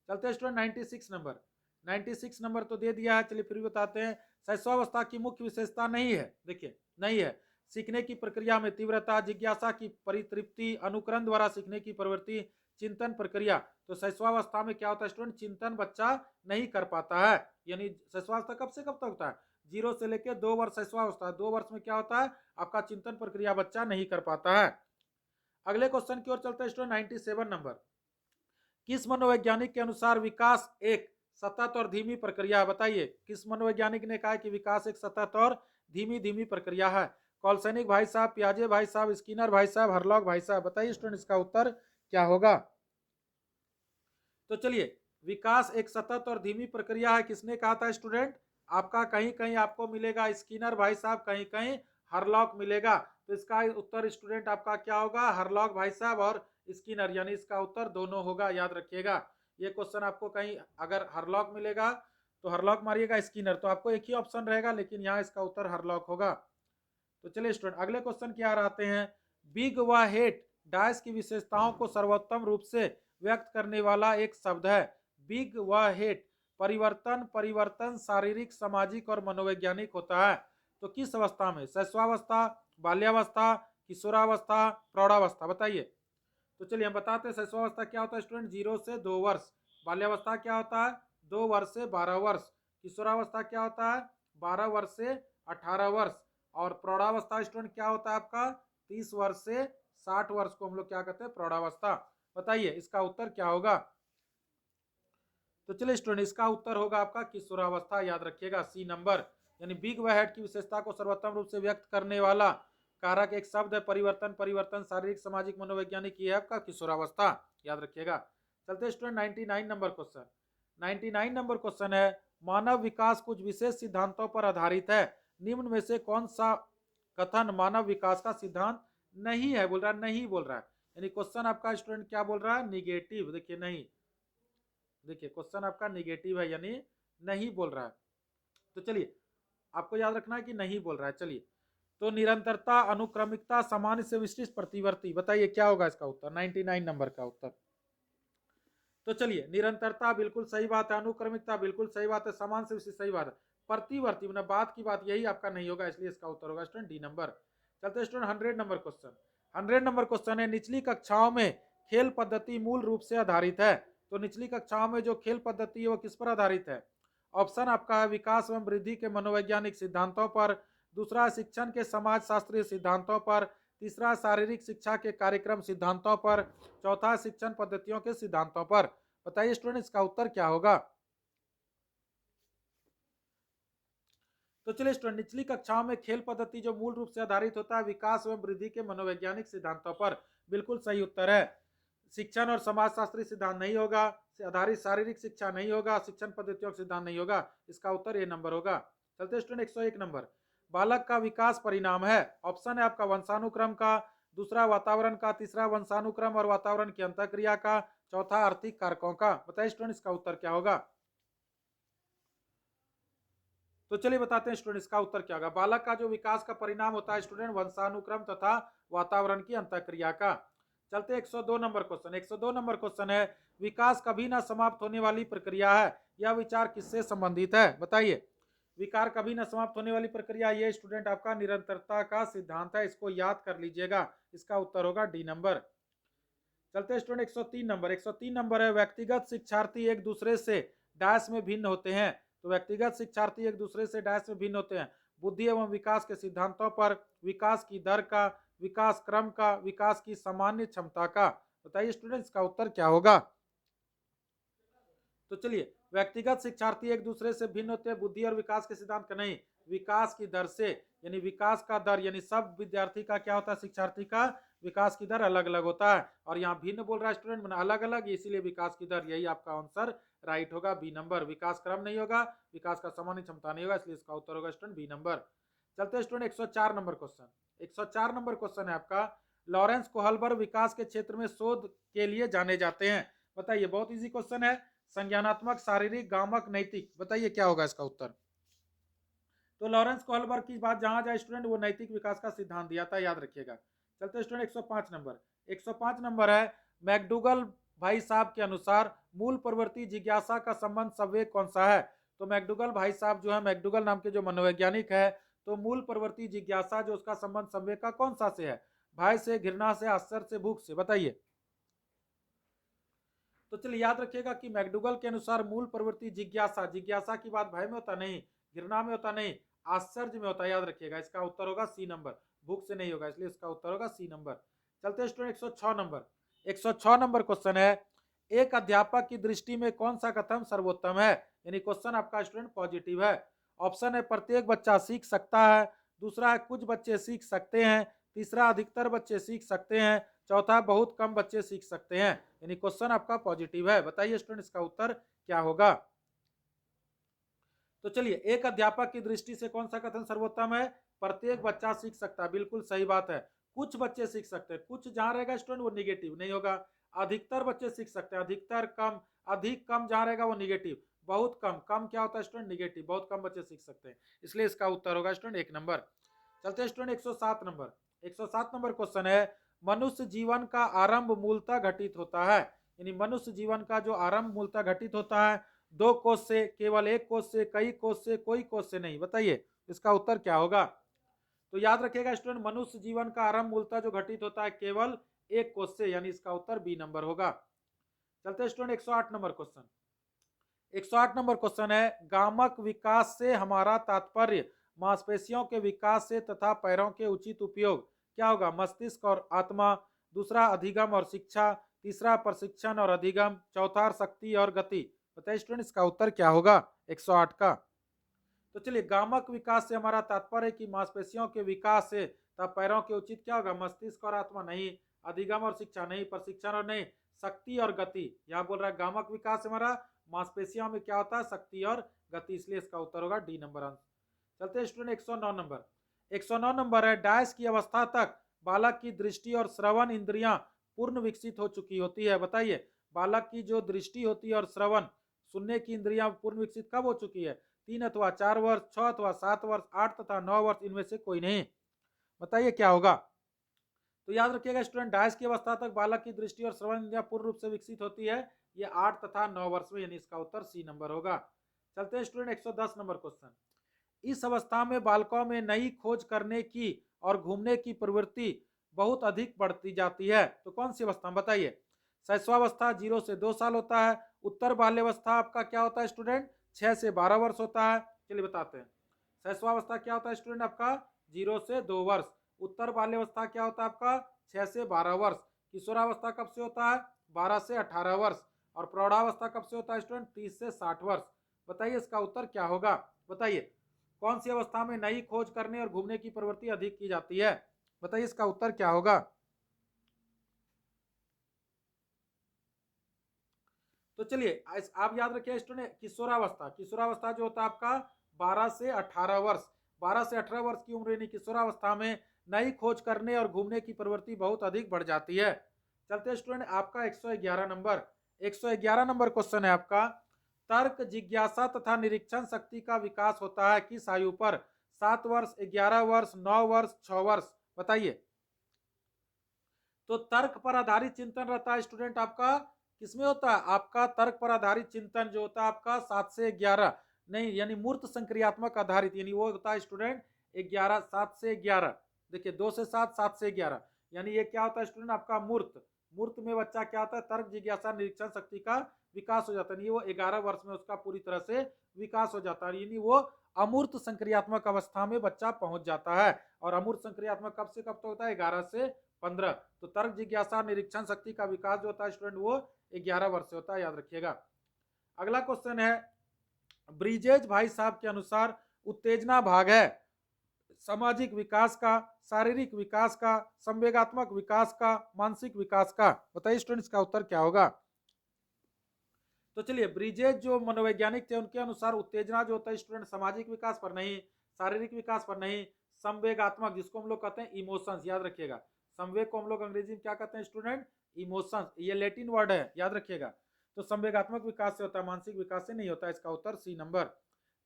Speaker 1: चलते हैं स्टूडेंट 96 नंबर। 96 नंबर तो दे दिया है, चलिए फिर भी बताते हैं। शैशवावस्था की मुख्य विशेषता नहीं है, देखिए नहीं है, सीखने की प्रक्रिया में तीव्रता, जिज्ञासा की परितृप्ति, अनुकरण द्वारा सीखने की प्रवृत्ति, चिंतन प्रक्रिया। तो शैशवावस्था में क्या होता है स्टूडेंट, चिंतन बच्चा नहीं कर पाता है, यानी शैशवावस्था कब से कब तक होता है, 0 से लेकर 2 वर्ष शैशवावस्था, 2 वर्ष में क्या होता है आपका चिंतन प्रक्रिया बच्चा नहीं कर पाता है। अगले क्वेश्चन की ओर चलते हैं स्टूडेंट 97 नंबर। किस मनोवैज्ञानिक के अनुसार विकास एक सतत और धीमी प्रक्रिया है, बताइए किस मनोवैज्ञानिक ने कहा कि विकास एक सतत और धीमी धीमी प्रक्रिया है। कॉलसैनिक भाई साहब, पियाजे भाई साहब, स्किनर भाई साहब, हरलॉग भाई साहब, बताइए स्टूडेंट इसका उत्तर क्या होगा। तो चलिए, विकास एक सतत और धीमी प्रक्रिया है, किसने कहा था स्टूडेंट, आपका कहीं कहीं आपको मिलेगा स्किनर भाई साहब, कहीं कहीं हरलॉक मिलेगा। तो इसका उत्तर स्टूडेंट आपका क्या होगा, हरलॉक भाई साहब और स्किनर, यानी इसका उत्तर दोनों होगा, याद रखिएगा। ये क्वेश्चन आपको कहीं अगर हरलॉक मिलेगा तो हरलॉक मारिएगा, स्किनर तो आपको एक ही ऑप्शन रहेगा, लेकिन यहाँ इसका उत्तर हरलॉक होगा। तो चलिए स्टूडेंट अगले क्वेश्चन की ओर आते हैं। बिग व हेट डैश की विशेषताओं को सर्वोत्तम रूप से व्यक्त करने वाला एक शब्द है। बिग व हेट परिवर्तन, परिवर्तन शारीरिक, सामाजिक और मनोवैज्ञानिक होता है। तो किस अवस्था में, शैशवावस्था, बाल्यावस्था, किशोरावस्था, प्रौढ़ावस्था, बताइए। तो चलिए हम बताते हैं शैशवावस्था क्या होता है स्टूडेंट, 0 से 2 वर्ष। बाल्यावस्था क्या होता है, 2 वर्ष से 12 वर्ष। किशोरावस्था क्या होता है, 12 वर्ष से 18 वर्ष। और प्रौढ़ावस्था स्टूडेंट क्या होता है आपका, 30 वर्ष से 60 वर्ष को हम लोग क्या कहते हैं, प्रौढ़ावस्था। बताइए इसका उत्तर क्या होगा। तो चलिए स्टूडेंट इसका उत्तर होगा आपका किशोरावस्था, याद रखिएगा सी नंबर। यानी बिग व हेड की विशेषता को सर्वोत्तम रूप से व्यक्त करने वाला कारक एक शब्द है, परिवर्तन, परिवर्तन शारीरिक, सामाजिक, मनोवैज्ञानिक, ये है आपका किशोरावस्था, याद रखिएगा। चलते student 99 number question. 99 number question है, मानव विकास कुछ विशेष सिद्धांतों पर आधारित है, निम्न में से कौन सा कथन मानव विकास का सिद्धांत नहीं है, बोल रहा है, नहीं बोल रहा है, यानी क्वेश्चन आपका स्टूडेंट क्या बोल रहा है, निगेटिव। देखिए नहीं, देखिए क्वेश्चन आपका निगेटिव है, यानी नहीं बोल रहा है। तो चलिए आपको याद रखना है कि नहीं बोल रहा है। चलिए, तो निरंतरता, अनुक्रमिकता, सामान्य से विशिष्ट, प्रतिवर्ती, बताइए क्या होगा इसका उत्तर, 99 नंबर का उत्तर। तो चलिए, निरंतरता बिल्कुल सही बात है, अनुक्रमिकता बिल्कुल सही बात है, सामान्य से विशिष्ट सही बात है, प्रतिवर्ती मतलब बात की बात, यही आपका नहीं होगा, इसलिए इसका उत्तर होगा स्टूडेंट डी नंबर। चलते student 100 number question. 100 number question है, निचली कक्षाओं में खेल पद्धति मूल रूप से आधारित है। तो निचली कक्षाओं में जो खेल पद्धति है वो किस पर आधारित है। ऑप्शन आपका है विकास एवं वृद्धि के मनोवैज्ञानिक सिद्धांतों पर, दूसरा शिक्षण के समाज शास्त्रीय सिद्धांतों पर, तीसरा शारीरिक शिक्षा के कार्यक्रम सिद्धांतों पर, चौथा शिक्षण पद्धतियों के सिद्धांतों पर। बताइए स्टूडेंट इसका उत्तर क्या होगा। तो चलिए स्टूडेंट, निचली कक्षाओं में खेल पद्धति जो मूल रूप से आधारित होता है विकास एवं वृद्धि के मनोवैज्ञानिक सिद्धांतों पर, बिल्कुल सही उत्तर है। शिक्षण और समाजशास्त्री सिद्धांत नहीं होगा, आधारित शारीरिक शिक्षा नहीं होगा, शिक्षण पद्धतियों का सिद्धांत नहीं होगा, इसका उत्तर ए नंबर होगा। चलते स्टूडेंट 101 नंबर। बालक का विकास परिणाम है, ऑप्शन है आपका वंशानुक्रम का, दूसरा वातावरण का, तीसरा वंशानुक्रम और वातावरण की अंतःक्रिया का, चौथा आर्थिक कारकों का। बताइए स्टूडेंट इसका उत्तर क्या होगा। तो चलिए बताते हैं स्टूडेंट इसका उत्तर क्या होगा। बालक का जो विकास का परिणाम होता है स्टूडेंट वंशानुक्रम तथा वातावरण की अंतःक्रिया का। चलते 102 नंबर क्वेश्चन। 102 नंबर क्वेश्चन है, विकास कभी ना समाप्त होने वाली प्रक्रिया है, यह विचार किससे संबंधित है, बताइए। विकार कभी ना समाप्त होने वाली प्रक्रिया, ये स्टूडेंट आपका निरंतरता का सिद्धांत है, इसको याद कर लीजिएगा, इसका उत्तर होगा डी नंबर। चलते स्टूडेंट 103 नंबर। 103 नंबर है, व्यक्तिगत शिक्षार्थी एक दूसरे से डैश में भिन्न होते हैं। तो व्यक्तिगत शिक्षार्थी एक दूसरे से डैश में भिन्न होते हैं, बुद्धि एवं विकास के सिद्धांतों पर, विकास की दर का, विकास क्रम का, विकास की सामान्य क्षमता का। बताइए स्टूडेंट इसका उत्तर क्या होगा। तो चलिए, व्यक्तिगत शिक्षार्थी एक दूसरे से भिन्न होते हैं बुद्धि और विकास के सिद्धांत का नहीं, विकास की दर से, यानी विकास का दर, यानी सब विद्यार्थी का क्या होता है, शिक्षार्थी का विकास की दर अलग अलग होता है, और यहाँ भिन्न बोल रहा है स्टूडेंट मैंने अलग अलग, इसीलिए विकास की दर, यही आपका आंसर राइट होगा, बी नंबर। विकास क्रम नहीं होगा, विकास का सामान्य क्षमता नहीं होगा, इसलिए इसका उत्तर होगा स्टूडेंट बी नंबर। चलते student 104 number question. 104 number question है आपका, लॉरेंस कोहलबर्ग विकास के क्षेत्र में शोध के लिए जाने जाते हैं। बताइए, बहुत इजी क्वेश्चन है, संज्ञानात्मक, शारीरिक, गामक, नैतिक। बताइए क्या होगा इसका उत्तर। तो लॉरेंस कोहलबर्ग की बात जहां जाए स्टूडेंट, वो नैतिक विकास का सिद्धांत दिया था, याद रखिएगा। चलते स्टूडेंट 105 नंबर। 105 नंबर है, मैकडूगल भाई साहब के अनुसार मूल प्रवृत्ति जिज्ञासा का संबंध संवेग कौन सा है। तो मैकडूगल भाई साहब जो है, मैकडूगल नाम के जो मनोवैज्ञानिक है, तो मूल प्रवृत्ति जिज्ञासा जो उसका संबंध संवेग का कौन सा से है, भय से, घृणा से, आश्चर्य से, भूख से। बताइए। तो चलिए याद रखिएगा कि मैकडूगल के अनुसार मूल प्रवृत्ति जिज्ञासा, जिज्ञासा की बात भय में होता नहीं, घृणा में होता नहीं, आश्चर्य में होता है, याद रखिएगा। इसका उत्तर होगा सी नंबर, भूख से नहीं होगा, इसलिए इसका उत्तर होगा सी नंबर। चलते स्टूडेंट 106 नंबर। 106 नंबर क्वेश्चन है, एक अध्यापक की दृष्टि में कौन सा कथन सर्वोत्तम है। यानी क्वेश्चन आपका स्टूडेंट पॉजिटिव है। ऑप्शन है प्रत्येक बच्चा सीख सकता है, दूसरा है कुछ बच्चे सीख सकते हैं, तीसरा अधिकतर बच्चे सीख सकते हैं, चौथा बहुत कम बच्चे सीख सकते हैं। यानी क्वेश्चन आपका पॉजिटिव है। बताइए स्टूडेंट इसका उत्तर क्या होगा। तो चलिए, एक अध्यापक की दृष्टि से कौन सा कथन सर्वोत्तम है, प्रत्येक बच्चा सीख सकता है, बिल्कुल सही बात है। कुछ बच्चे सीख सकते हैं, कुछ जहां रहेगा स्टूडेंट वो निगेटिव नहीं होगा। अधिकतर बच्चे सीख सकते हैं, अधिकतर कम, अधिक कम जहां रहेगा वो निगेटिव। बहुत कम, कम क्या होता है स्टूडेंट, निगेटिव, बहुत कम बच्चे सीख सकते हैं, इसलिए इसका उत्तर होगा स्टूडेंट एक नंबर। चलते हैं स्टूडेंट 107 नंबर। 107 नंबर क्वेश्चन है, मनुष्य जीवन का आरंभ मूलतः घटित होता है। यानी मनुष्य जीवन का जो आरंभ मूलतः घटित होता है, दो कोष से, केवल एक कोष से, कई कोष से, कोई कोष से नहीं। बताइए इसका उत्तर क्या होगा। तो याद रखिएगा स्टूडेंट, मनुष्य जीवन का आरंभ मूलतः जो घटित होता है केवल एक कोष से, यानी इसका उत्तर बी नंबर होगा। चलते student 108 number question. 108 number question है, गामक विकास से हमारा तात्पर्य मांसपेशियों के विकास से तथा पैरों के उचित उपयोग। क्या होगा, मस्तिष्क और आत्मा, दूसरा अधिगम और शिक्षा, तीसरा प्रशिक्षण और अधिगम, चौथा शक्ति और गति। बताइए स्टूडेंट इसका उत्तर क्या होगा 108 का। तो चलिए, गामक विकास से हमारा तात्पर्य कि मांसपेशियों के विकास से तब पैरों के उचित क्या होगा, मस्तिष्क और आत्मा नहीं, अधिगम और शिक्षा नहीं, प्रशिक्षण और नहीं, शक्ति और गति। यहाँ बोल रहा है गामक विकास हमारा मांसपेशियों में क्या होता है, शक्ति और गति, इसलिए इसका उत्तर होगा डी नंबर आंसर। चलते स्टूडेंट 109 नंबर। 109 नंबर है, डैश की अवस्था तक बालक की दृष्टि और श्रवण इंद्रियां पूर्ण विकसित हो चुकी होती है। बताइए, बालक की जो दृष्टि होती है और श्रवण, सुनने की इंद्रियां पूर्ण विकसित कब हो चुकी है, 3 अथवा 4 वर्ष, 6 अथवा 7 वर्ष, 8 तथा 9 वर्ष, इनमें से कोई नहीं। बताइए क्या होगा। तो याद रखिएगा स्टूडेंट, डायस की अवस्था तक बालक की दृष्टि और श्रवण इंद्रियां पूर्ण रूप से विकसित होती है, ये 8 तथा 9 वर्ष में, यानी इसका उत्तर सी नंबर होगा। चलते हैं स्टूडेंट 110 नंबर क्वेश्चन। इस अवस्था में बालकों में नई खोज करने की और घूमने की प्रवृत्ति बहुत अधिक बढ़ती जाती है। तो कौन सी अवस्था बताइए। शैशवावस्था 0 से 2 साल होता है, उत्तर बाल्यावस्था आपका क्या होता है स्टूडेंट, 6 से 12 वर्ष होता है। चलिए बताते हैं, शैशवावस्था क्या होता है स्टूडेंट आपका 0 से 2 वर्ष, उत्तर बाल्यावस्था क्या होता है आपका 6 से 12 वर्ष, किशोरावस्था कब से होता है 12 से 18 वर्ष, और प्रौढ़ावस्था कब से होता है स्टूडेंट 30 से 60 वर्ष। बताइए इसका उत्तर क्या होगा। बताइए कौन सी अवस्था में नई खोज करने और घूमने की प्रवृत्ति अधिक की जाती है। बताइए इसका उत्तर क्या होगा। तो चलिए आप याद रखिए स्टूडेंट, किशोरावस्था, किशोरावस्था जो होता है आपका 12 से 18 वर्ष, 12 से 18 वर्ष की उम्र यानी किशोरावस्था में नई खोज करने और घूमने की प्रवृत्ति बहुत अधिक बढ़ जाती है। चलते स्टूडेंट आपका 111 नंबर। 111 नंबर क्वेश्चन है आपका, तर्क, जिज्ञासा तथा निरीक्षण शक्ति का विकास होता है किस आयु पर, 7 वर्ष, 11 वर्ष, 9 वर्ष, 6 वर्ष। बताइए। तो तर्क पर आधारित चिंतन रहता है स्टूडेंट आपका किसमें होता है, आपका तर्क पर आधारित चिंतन जो होता है आपका 7 से 11 नहीं, यानी मूर्त संक्रियात्मक आधारित, यानी वो होता है स्टूडेंट 11, 7 से 11। देखिए 2 से 7, 7 से 11, यानी ये क्या होता है स्टूडेंट आपका मूर्त। मूर्त में बच्चा क्या होता है, तर्क, जिज्ञासा, निरीक्षण शक्ति का विकास हो जाता है, वो 11 वर्ष में उसका पूरी तरह से विकास हो जाता है, यानी वो अमूर्त संक्रियात्मक अवस्था में बच्चा पहुंच जाता है। और अमूर्त संक्रियात्मक कब से कब तक होता है, 11 से 15। तो तर्क, जिज्ञासा, निरीक्षण शक्ति का विकास जो होता है स्टूडेंट वो 11 वर्ष से होता है, याद रखिएगा। अगला क्वेश्चन है, ब्रिजेश भाई साहब के अनुसार उत्तेजना भाग है सामाजिक विकास का, शारीरिक विकास का, संवेगात्मक विकास का, मानसिक विकास का। बताइए स्टूडेंट्स का उत्तर क्या होगा। तो चलिए, ब्रिजेश जो मनोवैज्ञानिक थे उनके अनुसार उत्तेजना जो होता है स्टूडेंट सामाजिक विकास पर नहीं, शारीरिक विकास पर नहीं, संवेगात्मक जिसको हम लोग कहते हैं इमोशंस, याद रखिएगा। संवेग को हम लोग अंग्रेजी में क्या कहते हैं स्टूडेंट, इमोशंस, ये लैटिन वर्ड है, याद रखिएगा। तो संवेगात्मक विकास से होता है, मानसिक विकास से नहीं होता। इसका उत्तर सी नंबर।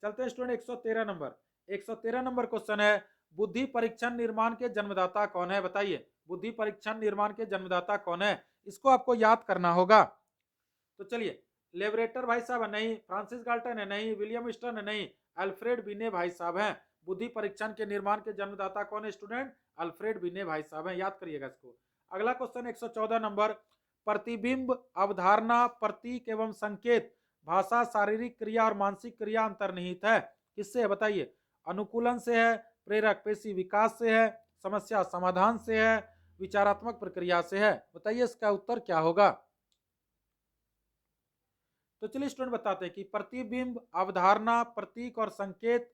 Speaker 1: चलते हैं स्टूडेंट 113 नंबर। 113 नंबर क्वेश्चन है, बुद्धि परीक्षण निर्माण के जन्मदाता कौन है? बताइए, बुद्धि परीक्षण निर्माण के जन्मदाता कौन है? इसको आपको याद करना होगा। तो चलिए, लेबरेटर भाई साहब है नहीं, फ्रांसिस गाल्टन है नहीं, विलियम स्टर्न है नहीं, अल्फ्रेड बिने भाई साहब हैं। बुद्धि परीक्षण के निर्माण के जन्मदाता कौन है स्टूडेंट? अल्फ्रेड बिने भाई साहब हैं, याद करिएगा इसको। अगला क्वेश्चन 114 नंबर, प्रतिबिंब, अवधारणा, प्रतीक एवं संकेत, भाषा, शारीरिक क्रिया और मानसिक क्रिया अंतर्निहित है। किससे है? बताइए। अनुकूलन से है, प्रेरक पेशी विकास से है, समस्या समाधान से है, विचारात्मक प्रक्रिया से है। बताइए इसका उत्तर क्या होगा? तो चलिए स्टूडेंट बताते हैं कि प्रतिबिंब, अवधारणा, प्रतीक और संकेत,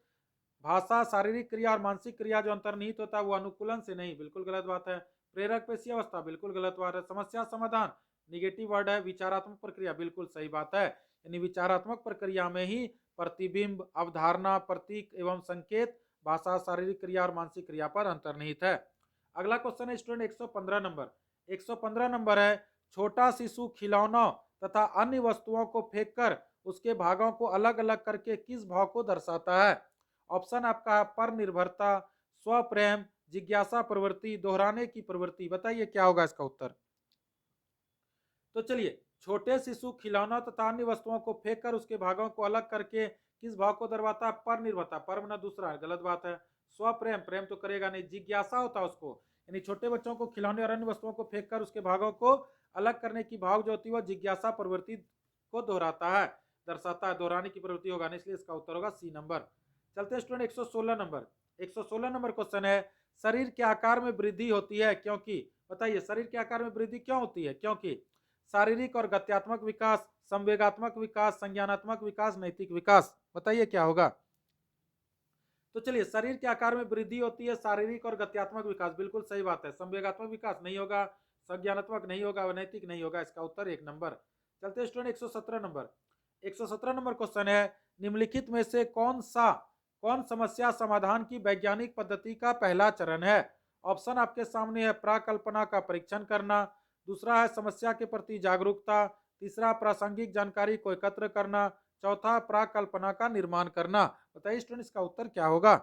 Speaker 1: भाषा, शारीरिक क्रिया और मानसिक क्रिया जो अंतर्निहित होता है वो अनुकूलन से नहीं, बिल्कुल गलत बात है। प्रेरक पेशी अवस्था, बिल्कुल गलत बात है। समस्या समाधान, निगेटिव वर्ड है। विचारात्मक प्रक्रिया, बिल्कुल सही बात है। यानी विचारात्मक प्रक्रिया में ही प्रतिबिंब, अवधारणा, प्रतीक एवं संकेत, भाषा, शारीरिक क्रिया और मानसिक क्रिया पर अंतर्निहित है। अगला क्वेश्चन है स्टूडेंट 115 नंबर। 115 नंबर है, छोटा शिशु खिलौनों तथा अन्य वस्तुओं को फेंककर उसके भागों को अलग अलग करके किस भाव को दर्शाता है? ऑप्शन आपका है पर निर्भरता, स्वप्रेम, जिज्ञासा प्रवृत्ति, दोहराने की प्रवृत्ति। बताइए क्या होगा इसका उत्तर? तो चलिए, छोटे शिशु खिलौनों तथा अन्य वस्तुओं को फेंक कर उसके भागों को अलग करके किस भाव को दर्शाता है? पर निर्भरता। पर बना दूसरा है, गलत बात है। स्वप्रेम, प्रेम तो करेगा नहीं। जिज्ञासा होता है उसको, यानी छोटे बच्चों को खिलौने और अन्य वस्तुओं को फेंक कर उसके भागों को अलग करने की भाव जो होती है वह जिज्ञासा प्रवृत्ति को दोहराता है, दर्शाता है। दोहराने की प्रवृत्ति होगा नहीं, इसलिए इसका उत्तर होगा सी नंबर। चलते हैं स्टूडेंट 116 नंबर। 116 नंबर क्वेश्चन है, शरीर के आकार में वृद्धि होती है क्योंकि? बताइए, शरीर के आकार में वृद्धि क्यों होती है? क्योंकि शारीरिक और गत्यात्मक विकास, संवेगात्मक विकास, संज्ञानात्मक विकास, नैतिक विकास। बताइए क्या होगा? तो चलिए, शरीर के आकार में वृद्धि होती है, शारीरिक और गत्यात्मक विकास, बिल्कुल सही बात है। संवेगात्मक विकास नहीं होगा, संज्ञानात्मक नहीं होगा, नैतिक नहीं होगा। इसका उत्तर एक नंबर। चलते स्टूडेंट 117 नंबर। 117 नंबर क्वेश्चन है, निम्नलिखित में से कौन समस्या समाधान की वैज्ञानिक पद्धति का पहला चरण है? ऑप्शन आपके सामने है, प्राकल्पना का परीक्षण करना, दूसरा है समस्या के प्रति जागरूकता, तीसरा प्रासंगिक जानकारी को एकत्र करना, चौथा प्राकल्पना का निर्माण करना। बताइए स्टूडेंट इसका उत्तर क्या होगा?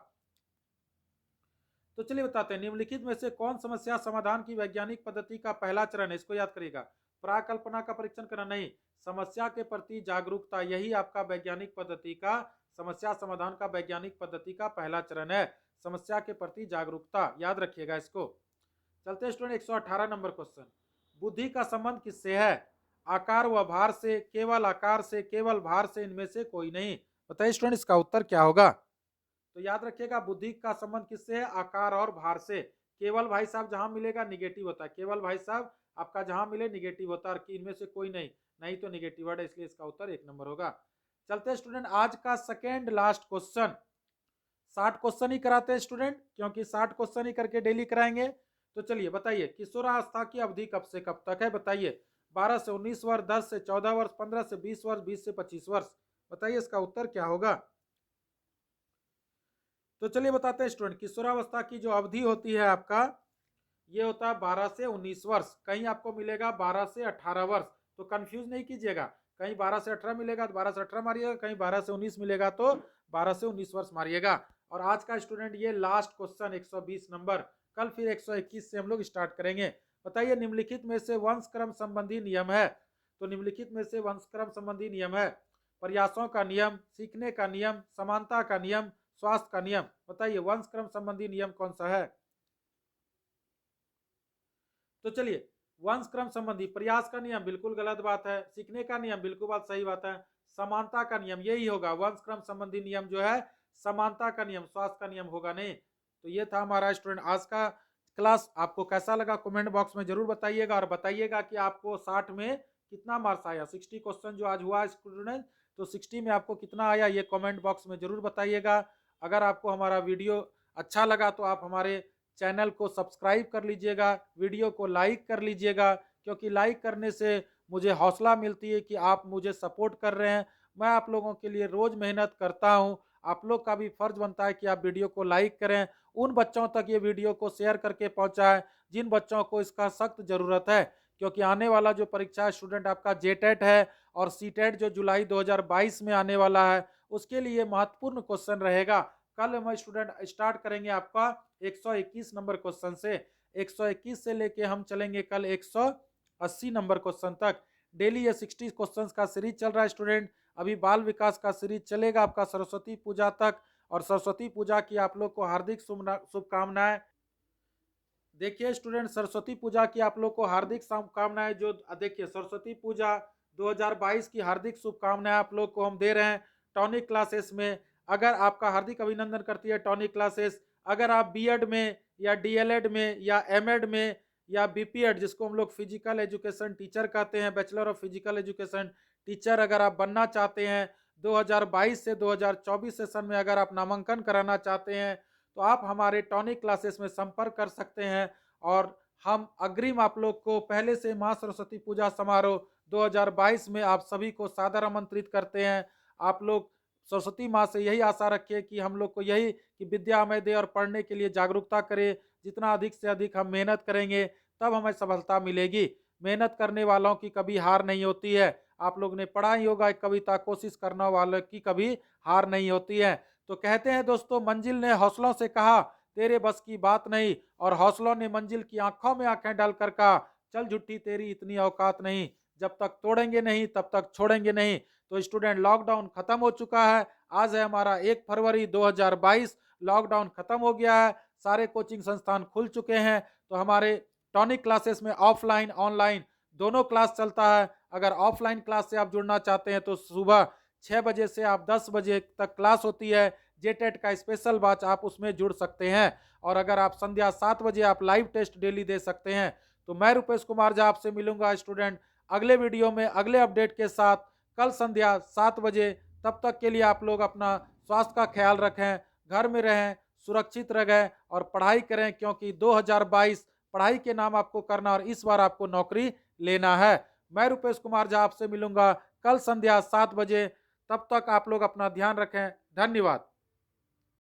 Speaker 1: तो चलिए बताते हैं, निम्नलिखित में से कौन समस्या समाधान की वैज्ञानिक पद्धति का पहला चरण है? इसको याद करिएगा। प्राकल्पना का परीक्षण करना नहीं, समस्या के प्रति जागरूकता, यही आपका वैज्ञानिक पद्धति का, समस्या समाधान का वैज्ञानिक पद्धति का पहला चरण है, समस्या के प्रति जागरूकता। याद रखिएगा इसको। चलते स्टूडेंट 118 नंबर क्वेश्चन, बुद्धि का संबंध किससे है? आकार व भार से, केवल आकार से, केवल भार से, इनमें से कोई नहीं। बताइए स्टूडेंट इसका उत्तर क्या होगा? तो याद रखिएगा, बुद्धि का संबंध किससे है? आकार और भार से। केवल भाई साहब जहां मिलेगा निगेटिव होता है, केवल भाई साहब आपका जहां मिले निगेटिव होता है, इनमें से कोई नहीं, नहीं तो निगेटिव वर्ड है, इसलिए इसका उत्तर एक नंबर होगा। चलते स्टूडेंट आज का सेकेंड लास्ट क्वेश्चन। 60 क्वेश्चन ही कराते हैं स्टूडेंट, क्योंकि 60 क्वेश्चन ही करके डेली कराएंगे। तो चलिए बताइए, किशोरावस्था की अवधि कब से कब तक है? बताइए, 12 से 19 वर्ष, 10 से 14 वर्ष, 15 से 20 वर्ष, 20 से 25 वर्ष। बताइए इसका उत्तर क्या होगा? तो चलिए बताते हैं स्टूडेंट, किशोरावस्था की जो अवधि होती है आपका, ये होता है 12 से 19 वर्ष। कहीं आपको मिलेगा 12 से 18 वर्ष, तो कंफ्यूज नहीं कीजिएगा। कहीं 12 से 18 मिलेगा तो 12 से 18 मारिएगा, कहीं 12 से 19 मिलेगा तो 12 से 19 वर्ष मारिएगा। और आज का स्टूडेंट ये लास्ट क्वेश्चन 120 नंबर। कल फिर 121 से हम लोग स्टार्ट करेंगे। बताइए, निम्नलिखित में से वंशक्रम संबंधी नियम है? तो निम्नलिखित में से वंशक्रम संबंधी नियम है, प्रयासों का नियम, सीखने का नियम, समानता का नियम, स्वास्थ्य का नियम। बताइए वंशक्रम संबंधी नियम कौन सा है? तो चलिए, वंशक्रम संबंधी, प्रयास का नियम बिल्कुल गलत बात है, सीखने का नियम बिल्कुल बात सही बात है, समानता का नियम यही होगा वंशक्रम संबंधी नियम जो है, समानता का नियम, स्वास्थ्य का नियम होगा नहीं। तो ये था हमारा स्टूडेंट आज का क्लास। आपको कैसा लगा कमेंट बॉक्स में जरूर बताइएगा, और बताइएगा कि आपको 60 में कितना मार्क्स आया। 60 क्वेश्चन जो आज हुआ स्टूडेंट, तो 60 में आपको कितना आया ये कमेंट बॉक्स में जरूर बताइएगा। अगर आपको हमारा वीडियो अच्छा लगा तो आप हमारे चैनल को सब्सक्राइब कर लीजिएगा, वीडियो को लाइक कर लीजिएगा, क्योंकि लाइक करने से मुझे हौसला मिलती है कि आप मुझे सपोर्ट कर रहे हैं। मैं आप लोगों के लिए रोज मेहनत करता हूं, आप लोग का भी फर्ज बनता है कि आप वीडियो को लाइक करें, उन बच्चों तक ये वीडियो को शेयर करके पहुंचाएं जिन बच्चों को इसका सख्त जरूरत है। क्योंकि आने वाला जो परीक्षा है स्टूडेंट आपका जेटेट है और सीटेट जो जुलाई 2022 में आने वाला है, उसके लिए महत्वपूर्ण क्वेश्चन रहेगा। कल हम स्टूडेंट स्टार्ट करेंगे आपका 121 नंबर क्वेश्चन से। 121 से लेके हम चलेंगे कल 180 नंबर क्वेश्चन तक। डेली ये 60 क्वेश्चंस का सीरीज चल रहा है स्टूडेंट। अभी बाल विकास का सीरीज चलेगा आपका सरस्वती पूजा तक, और सरस्वती पूजा की आप लोग को हार्दिक शुभकामनाएं। देखिए स्टूडेंट, सरस्वती पूजा की आप लोग को हार्दिक शुभकामनाएं। जो देखिए सरस्वती पूजा 2022 की हार्दिक शुभकामनाएं आप लोग को हम दे रहे हैं टॉनिक क्लासेस में। अगर आपका हार्दिक अभिनंदन करती है टॉनिक क्लासेस। अगर आप बीएड में या डीएलएड में या एमएड में या बीपीएड, जिसको हम लोग फिजिकल एजुकेशन टीचर कहते हैं, bachelor of physical education teacher, अगर आप बनना चाहते हैं 2022 से 2024 सेशन में, अगर आप नामांकन कराना चाहते हैं तो आप हमारे टॉनिक क्लासेस में संपर्क कर सकते हैं। और हम अग्रिम आप लोग को पहले से मां सरस्वती पूजा समारोह 2022 में आप सभी को सादर आमंत्रित करते हैं। आप लोग सरस्वती माँ से यही आशा रखिए कि हम लोग को यही कि विद्या हमें दे और पढ़ने के लिए जागरूकता करे। जितना अधिक से अधिक हम मेहनत करेंगे तब हमें सफलता मिलेगी। मेहनत करने वालों की कभी हार नहीं होती है। आप लोग ने पढ़ा ही होगा एक कविता, कोशिश करने वालों की कभी हार नहीं होती है। तो कहते हैं दोस्तों, मंजिल ने हौसलों से कहा तेरे बस की बात नहीं, और हौसलों ने मंजिल की आंखों में आंखें डालकर कहा चल झुट्टी तेरी इतनी औकात नहीं। जब तक तोड़ेंगे नहीं तब तक छोड़ेंगे नहीं। तो स्टूडेंट, लॉकडाउन खत्म हो चुका है। आज है हमारा 1 फरवरी 2022। लॉकडाउन खत्म हो गया है, सारे कोचिंग संस्थान खुल चुके हैं। तो हमारे टॉनिक क्लासेस में ऑफलाइन ऑनलाइन दोनों क्लास चलता है। अगर ऑफलाइन क्लास से आप जुड़ना चाहते हैं तो सुबह 6 बजे से आप 10 बजे तक क्लास होती है। जेटेट का स्पेशल बैच, आप उसमें जुड़ सकते हैं। और अगर आप संध्या 7 बजे आप लाइव टेस्ट डेली दे सकते हैं। तो मैं रुपेश कुमार झा आपसे मिलूंगा स्टूडेंट अगले वीडियो में अगले अपडेट के साथ कल संध्या 7 बजे। तब तक के लिए आप लोग अपना स्वास्थ्य का ख्याल रखें, घर में रहें, सुरक्षित रहें और पढ़ाई करें, क्योंकि 2022 पढ़ाई के नाम आपको करना और इस बार आपको नौकरी लेना है। मैं रुपेश कुमार झा आपसे मिलूंगा कल संध्या 7 बजे। तब तक आप लोग अपना ध्यान रखें। धन्यवाद।